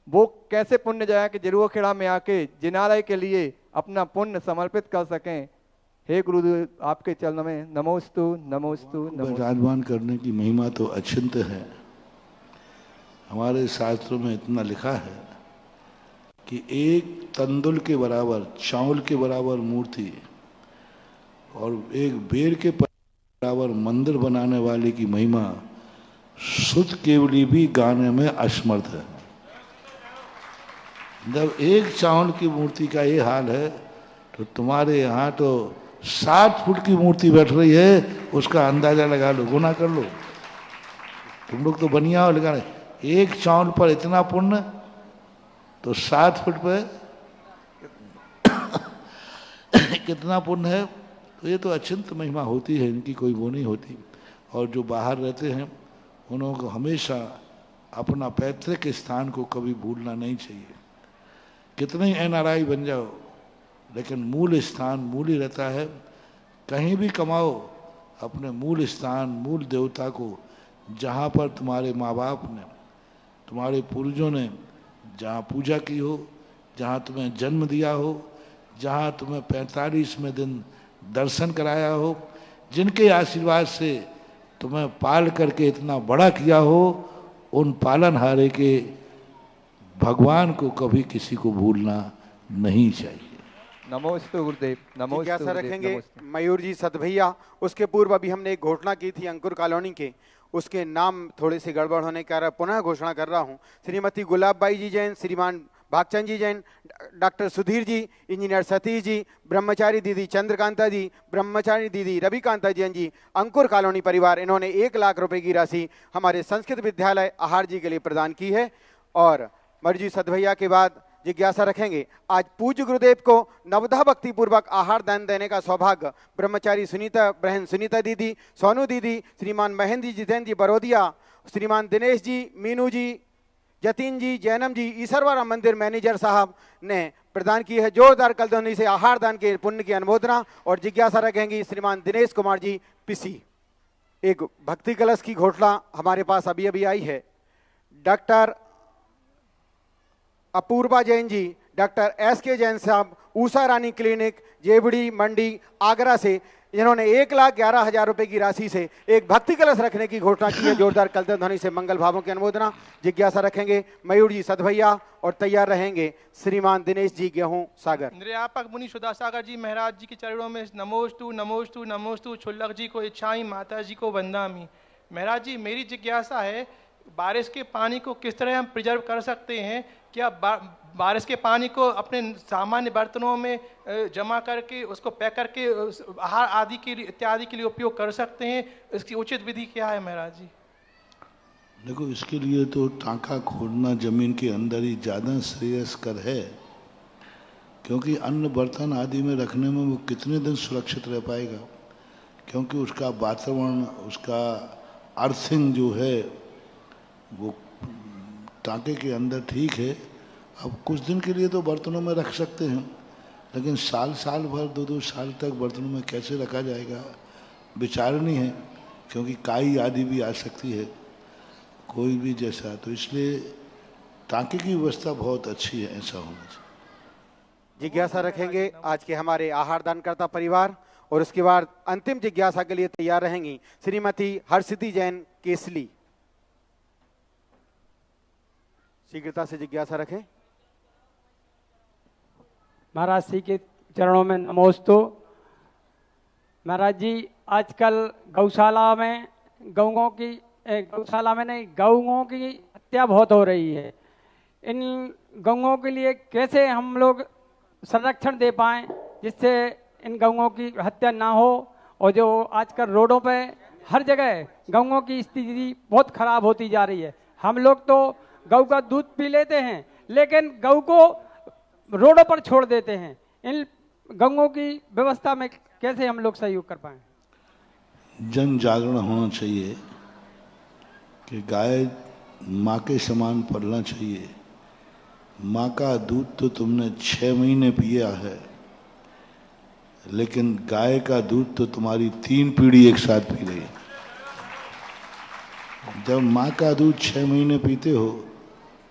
वो कैसे पुण्य जाए कि जरुआ खेड़ा में आके जिनालय के लिए अपना पुण्य समर्पित कर सकें। हे गुरुदेव, आपके चरणों में नमोस्तु नमोस्तु नमोस्तु। विराजमान करने की महिमा तो अचिंत्य है। हमारे शास्त्रों में इतना लिखा है कि एक तंदुल के बराबर, चावल के बराबर मूर्ति और एक बेर के बराबर मंदिर बनाने वाले की महिमा शुद्ध केवली भी गाने में असमर्थ है। जब एक चावल की मूर्ति का ये हाल है, तो तुम्हारे यहाँ तो 7 फुट की मूर्ति बैठ रही है, उसका अंदाजा लगा लो, गुना कर लो। तुम लोग तो बनिया हो, लगा एक चावल पर इतना पुण्य, तो 7 फुट पे कितना पुण्य है। तो ये तो अचिंत महिमा होती है, इनकी कोई वो नहीं होती। और जो बाहर रहते हैं, उनको हमेशा अपना पैतृक स्थान को कभी भूलना नहीं चाहिए। कितने ही NRI बन जाओ, लेकिन मूल स्थान मूल ही रहता है। कहीं भी कमाओ, अपने मूल स्थान, मूल देवता को, जहाँ पर तुम्हारे माँ बाप ने, तुम्हारे पूर्वजों ने जहाँ पूजा की हो, जहाँ तुम्हें जन्म दिया हो, जहाँ तुम्हें 45वें दिन दर्शन कराया हो, जिनके आशीर्वाद से तुम्हें पाल करके इतना बड़ा किया हो, उन पालनहारे के भगवान को कभी किसी को भूलना नहीं चाहिए। नमोस्तु गुरुदेव, नमोस्तु। जिज्ञासा रखेंगे मयूर जी सतभैया। उसके पूर्व अभी हमने एक घोषणा की थी अंकुर कॉलोनी के, उसके नाम थोड़े से गड़बड़ होने के कारण पुनः घोषणा कर रहा हूं। श्रीमती गुलाबबाई जी जैन, श्रीमान भागचंद जी जैन, डॉक्टर सुधीर जी, इंजीनियर सतीश जी, ब्रह्मचारी दीदी चंद्रकांता जी, ब्रह्मचारी दीदी रविकांता जैन जी, अंकुर कॉलोनी परिवार, इन्होंने 1 लाख रुपए की राशि हमारे संस्कृत विद्यालय आहार जी के लिए प्रदान की है। और मर्जी सतभैया के बाद जिज्ञासा रखेंगे, आज पूज्य गुरुदेव को नवधा भक्ति पूर्वक आहार दान देने का सौभाग्य ब्रह्मचारी सुनीता, बहन सुनीता दीदी, सोनू दीदी, श्रीमान महेंद्र जी, जितेंद्र जी बरोदिया, श्रीमान दिनेश जी, मीनू जी, जतिन जी, जैनम जी, ईश्वरवारा मंदिर मैनेजर साहब ने प्रदान की है। जोरदार कलध्वनि से आहार दान के पुण्य की अनुमोदना। और जिज्ञासा रखेंगी श्रीमान दिनेश कुमार जी पिसी। एक भक्ति कलश की घोषणा हमारे पास अभी अभी आई है। Doctor Apoorva Jain ji, doctor SK Jain साहब, ऊषा रानी क्लिनिक, जेबड़ी मंडी, आगरा से जिन्होंने 1,11,000 रुपए की राशि से एक भक्ति कलश रखने की घोषणा की है। जोरदार कलतन ध्वनि से मंगल भावों की अनुमोदना। जिज्ञासा रखेंगे मयूर जी सदभैया और तैयार रहेंगे श्रीमान दिनेश जी गेहूं सागर। निर्यापक मुनि सुधा सागर जी महाराज जी के चरणों में नमोस्तु नमोस्तु नमोस्तु। छुल्लक जी को इच्छाई, माता जी को वंदामी। महाराज जी मेरी जिज्ञासा है, बारिश के पानी को किस तरह हम प्रिजर्व कर सकते हैं? क्या बारिश के पानी को अपने सामान्य बर्तनों में जमा करके उसको पैक करके आहार आदि के लिए इत्यादि के लिए उपयोग कर सकते हैं? इसकी उचित विधि क्या है महाराज जी? देखो, इसके लिए तो टांका खोदना जमीन के अंदर ही ज़्यादा श्रेयस्कर है, क्योंकि अन्न बर्तन आदि में रखने में वो कितने दिन सुरक्षित रह पाएगा, क्योंकि उसका वातावरण, उसका अर्थिंग जो है वो टांके के अंदर ठीक है। अब कुछ दिन के लिए तो बर्तनों में रख सकते हैं, लेकिन साल साल भर 2-2 साल तक बर्तनों में कैसे रखा जाएगा, विचारणीय है, क्योंकि काई आदि भी आ सकती है, कोई भी जैसा। तो इसलिए टांके की व्यवस्था बहुत अच्छी है, ऐसा होना चाहिए। जिज्ञासा रखेंगे आज के हमारे आहार दानकर्ता परिवार और उसके बाद अंतिम जिज्ञासा के लिए तैयार रहेंगी श्रीमती हर्षिति जैन केसली। शीघ्रता से जिज्ञासा रखें। महाराज श्री के चरणों में नमोस्तु। महाराज जी आजकल गौशाला में गौओं की गौओं की हत्या बहुत हो रही है। इन गौओं के लिए कैसे हम लोग संरक्षण दे पाएं जिससे इन गौओं की हत्या ना हो? और जो आजकल रोडों पे हर जगह गौओं की स्थिति बहुत खराब होती जा रही है। हम लोग तो गौ का दूध पी लेते हैं, लेकिन गौ को रोडों पर छोड़ देते हैं। इन गौओं की व्यवस्था में कैसे हम लोग सहयोग कर पाएं? जन जागरण होना चाहिए कि गाय माँ के समान पलना चाहिए। माँ का दूध तो तुमने 6 महीने पिया है, लेकिन गाय का दूध तो तुम्हारी 3 पीढ़ी एक साथ पी रही है। जब माँ का दूध 6 महीने पीते हो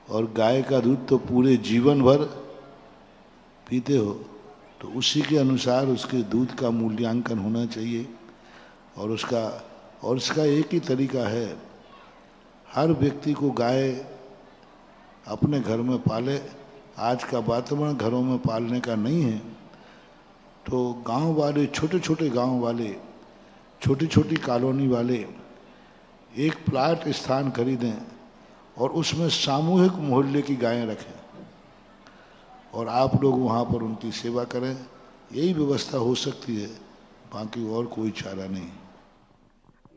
और गाय का दूध तो पूरे जीवन भर पीते हो, तो उसी के अनुसार उसके दूध का मूल्यांकन होना चाहिए। और उसका एक ही तरीका है, हर व्यक्ति को गाय अपने घर में पाले। आज का वातावरण घरों में पालने का नहीं है, तो गांव वाले, छोटे छोटे गांव वाले, छोटी छोटी कॉलोनी वाले एक प्लाट स्थान खरीदें और उसमें सामूहिक मोहल्ले की गायें रखें और आप लोग वहाँ पर उनकी सेवा करें। यही व्यवस्था हो सकती है, बाकी और कोई चारा नहीं।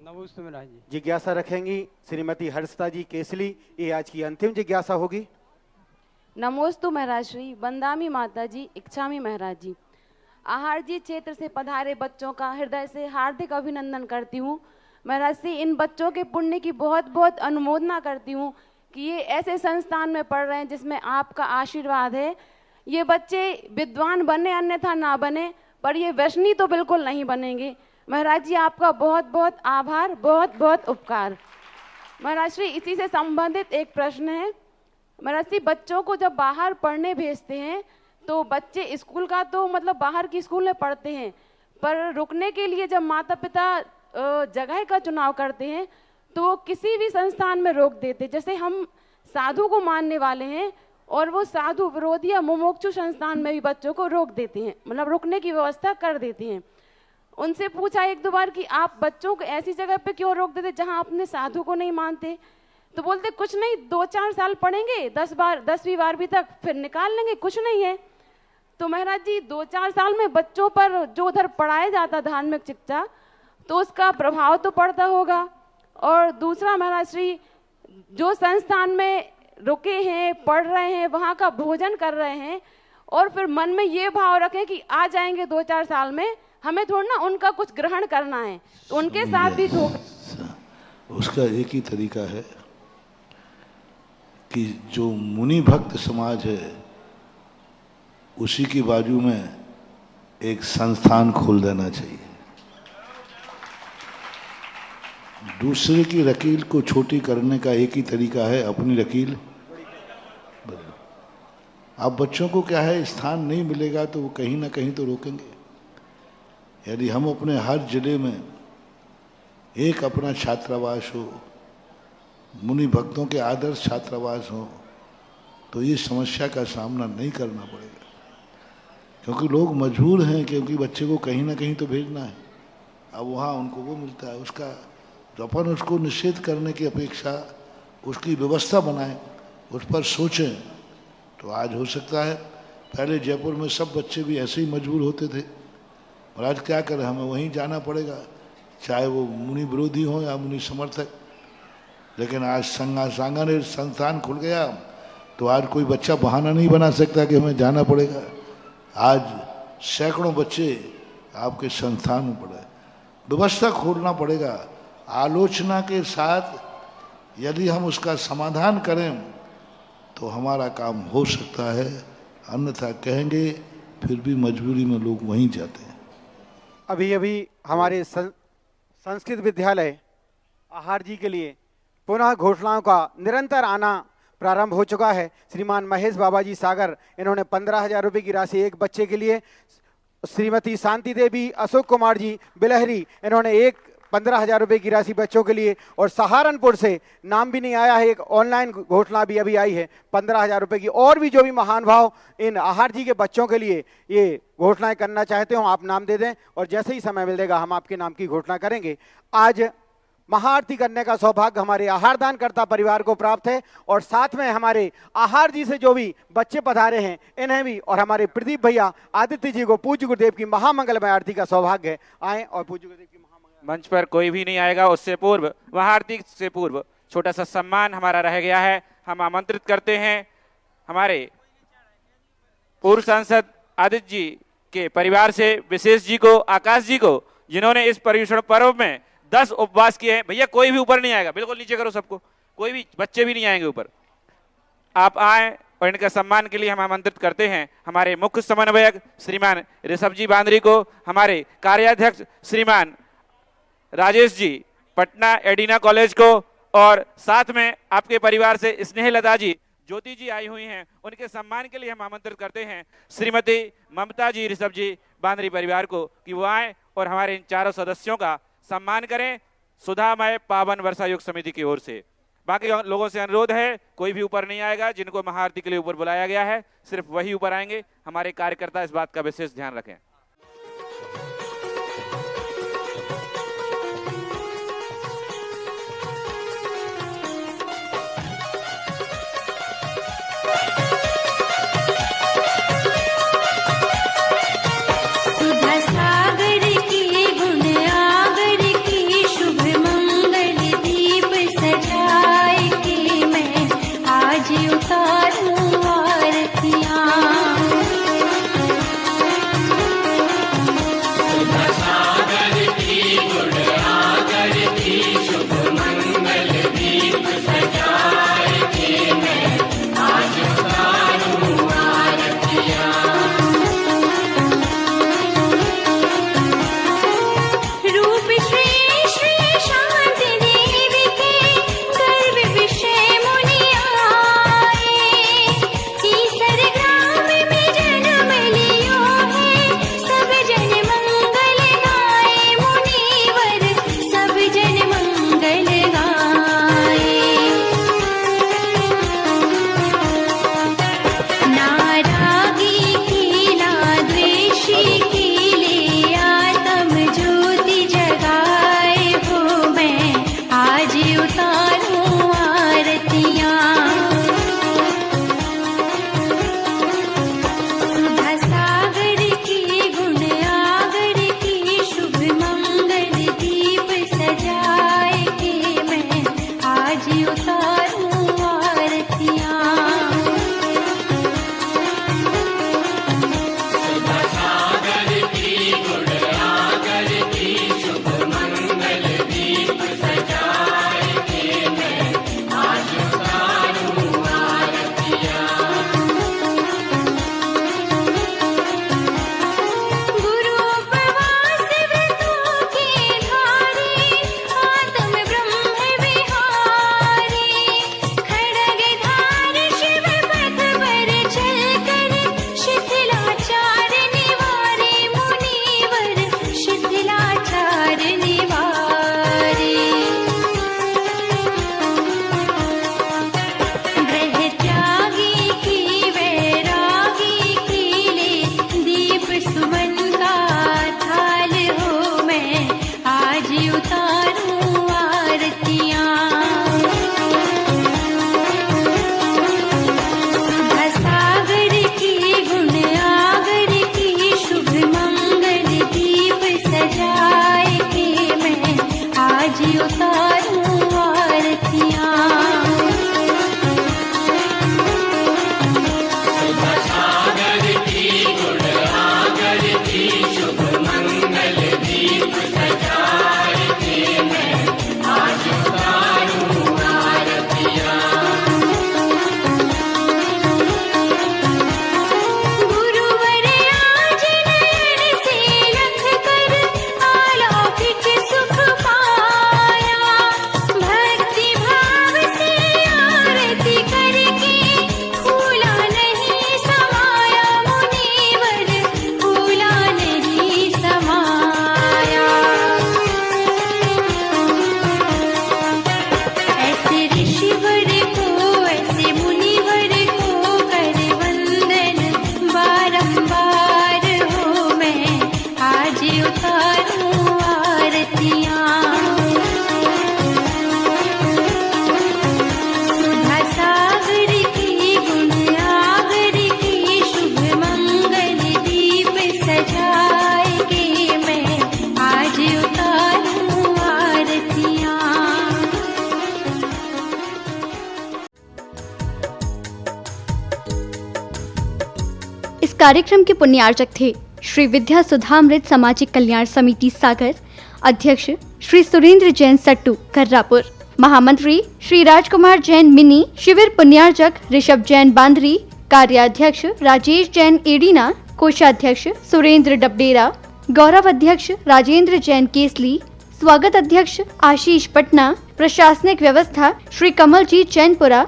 नमस्ते महाराज जी। जिज्ञासा रखेंगी श्रीमती हर्षिता जी केसली। ये आज की अंतिम जिज्ञासा होगी। नमोस्तु महाराज श्री, वंदामी माता जी, इच्छामी महाराज जी। आहार जी क्षेत्र से पधारे बच्चों का हृदय से हार्दिक अभिनंदन करती हूँ। महाराज श्री, इन बच्चों के पुण्य की बहुत बहुत अनुमोदना करती हूँ कि ये ऐसे संस्थान में पढ़ रहे हैं जिसमें आपका आशीर्वाद है। ये बच्चे विद्वान बने अन्यथा ना बने, पर ये व्यसनी तो बिल्कुल नहीं बनेंगे। महाराज जी आपका बहुत बहुत आभार, बहुत बहुत उपकार। महाराज श्री, इसी से संबंधित एक प्रश्न है। महाराज श्री, बच्चों को जब बाहर पढ़ने भेजते हैं तो बच्चे स्कूल का तो मतलब बाहर की स्कूल में पढ़ते हैं, पर रुकने के लिए जब माता पिता जगह का चुनाव करते हैं तो वो किसी भी संस्थान में रोक देते। जैसे हम साधु को मानने वाले हैं और वो साधु विरोधी या मुमुक्षु संस्थान में भी बच्चों को रोक देते हैं, मतलब रुकने की व्यवस्था कर देते हैं। उनसे पूछा 1-2 बार कि आप बच्चों को ऐसी जगह पे क्यों रोक देते जहां अपने साधु को नहीं मानते? तो बोलते कुछ नहीं, 2-4 साल पढ़ेंगे, 10वीं 12वीं तक, फिर निकाल लेंगे, कुछ नहीं है। तो महाराज जी 2-4 साल में बच्चों पर जो उधर पढ़ाया जाता धार्मिक शिक्षा, तो उसका प्रभाव तो पड़ता होगा। और दूसरा महाराज श्री, जो संस्थान में रुके हैं, पढ़ रहे हैं, वहाँ का भोजन कर रहे हैं और फिर मन में ये भाव रखें कि आ जाएंगे 2-4 साल में, हमें थोड़ा ना उनका कुछ ग्रहण करना है, तो उनके साथ भी उसका एक ही तरीका है कि जो मुनि भक्त समाज है उसी की बाजू में एक संस्थान खोल देना चाहिए। दूसरे की रकील को छोटी करने का एक ही तरीका है, अपनी रकील। अब बच्चों को क्या है, स्थान नहीं मिलेगा तो वो कहीं ना कहीं तो रोकेंगे। यदि हम अपने हर जिले में एक अपना छात्रावास हो, मुनि भक्तों के आदर्श छात्रावास हो, तो ये समस्या का सामना नहीं करना पड़ेगा। क्योंकि लोग मजबूर हैं, क्योंकि बच्चे को कहीं ना कहीं तो भेजना है। अब वहाँ उनको वो मिलता है, उसका तो अपन उसको निषेध करने की अपेक्षा उसकी व्यवस्था बनाएं, उस पर सोचें, तो आज हो सकता है। पहले जयपुर में सब बच्चे भी ऐसे ही मजबूर होते थे, और आज क्या करें, हमें वहीं जाना पड़ेगा, चाहे वो मुनि विरोधी हो या मुनि समर्थक। लेकिन आज सांगानेर संस्थान खुल गया, तो आज कोई बच्चा बहाना नहीं बना सकता कि हमें जाना पड़ेगा। आज सैकड़ों बच्चे आपके संस्थान में पढ़े। व्यवस्था खोलना पड़ेगा, आलोचना के साथ यदि हम उसका समाधान करें तो हमारा काम हो सकता है, अन्यथा कहेंगे फिर भी मजबूरी में लोग वहीं जाते हैं। अभी अभी हमारे संस्कृत विद्यालय आहार जी के लिए पुनः घोषणाओं का निरंतर आना प्रारंभ हो चुका है। श्रीमान महेश बाबाजी सागर, इन्होंने 15,000 रुपये की राशि एक बच्चे के लिए। श्रीमती शांति देवी, अशोक कुमार जी बिलहरी, इन्होंने 15,000 रुपये की राशि बच्चों के लिए। और सहारनपुर से नाम भी नहीं आया है, एक ऑनलाइन घोषणा भी अभी आई है 15,000 रुपये की। और भी जो भी महान भाव इन आहार जी के बच्चों के लिए ये घोषणाएं करना चाहते हो, आप नाम दे दें, और जैसे ही समय मिलेगा हम आपके नाम की घोषणा करेंगे। आज महाआरती करने का सौभाग्य हमारे आहार दानकर्ता परिवार को प्राप्त है, और साथ में हमारे आहार जी से जो भी बच्चे पधारे हैं इन्हें भी, और हमारे प्रदीप भैया आदित्य जी को पूज्य गुरुदेव की महामंगलमय आरती का सौभाग्य है। आए और पूज्य गुरुदेव की मंच पर कोई भी नहीं आएगा, उससे पूर्व, महाआरती से पूर्व छोटा सा सम्मान हमारा रह गया है। हम आमंत्रित करते हैं हमारे पूर्व सांसद आदित्य जी के परिवार से विशेष जी को, आकाश जी को, जिन्होंने इस पर्युषण पर्व में 10 उपवास किए हैं। भैया कोई भी ऊपर नहीं आएगा, बिल्कुल नीचे करो सबको, कोई भी बच्चे भी नहीं आएंगे ऊपर। आप आए और इनका सम्मान के लिए हम आमंत्रित करते हैं हमारे मुख्य समन्वयक श्रीमान ऋषभ जी बांदरी को, हमारे कार्याध्यक्ष श्रीमान राजेश जी पटना एडिना कॉलेज को, और साथ में आपके परिवार से स्नेहलता जी, ज्योति जी आई हुई हैं, उनके सम्मान के लिए हम आमंत्रित करते हैं श्रीमती ममता जी ऋषभ जी बांदरी परिवार को कि वो आए और हमारे इन चारों सदस्यों का सम्मान करें सुधामय पावन वर्षा योग समिति की ओर से। बाकी लोगों से अनुरोध है, कोई भी ऊपर नहीं आएगा, जिनको महाआरती के लिए ऊपर बुलाया गया है सिर्फ वही ऊपर आएंगे। हमारे कार्यकर्ता इस बात का विशेष ध्यान रखें। कार्यक्रम के पुण्यार्चक थे श्री विद्या सुधामृत सामाजिक कल्याण समिति सागर, अध्यक्ष श्री सुरेंद्र जैन सट्टू कर्रापुर, महामंत्री श्री राजकुमार जैन मिनी, शिविर पुण्यार्चक ऋषभ जैन बांदरी, कार्याध्यक्ष राजेश जैन एडीना, कोषाध्यक्ष सुरेंद्र डबडेरा, गौरव अध्यक्ष राजेंद्र जैन केसली, स्वागत अध्यक्ष आशीष पटना, प्रशासनिक व्यवस्था श्री कमलजीत जैनपुरा।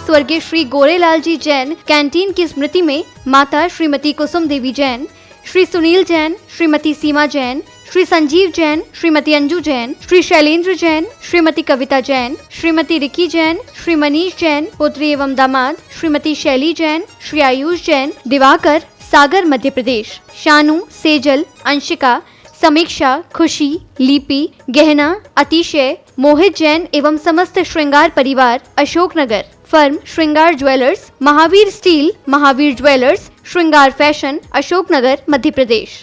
स्वर्गीय श्री गोरेलाल जी जैन कैंटीन की स्मृति में माता श्रीमती कुसुम देवी जैन, श्री सुनील जैन, श्रीमती सीमा जैन, श्री संजीव जैन, श्रीमती अंजू जैन, श्री शैलेंद्र जैन, श्रीमती कविता जैन, श्रीमती रिकी जैन, श्री मनीष जैन पुत्री एवं दामाद, श्रीमती शैली जैन, श्री आयुष जैन, दिवाकर सागर मध्य प्रदेश, शानू, सेजल, अंशिका, समीक्षा, खुशी, लिपि, गहना, अतिशय, मोहित जैन एवं समस्त श्रृंगार परिवार अशोकनगर, फर्म श्रृंगार jewellers, Mahavir steel, Mahavir jewellers, श्रृंगार फैशन, अशोकनगर मध्य प्रदेश।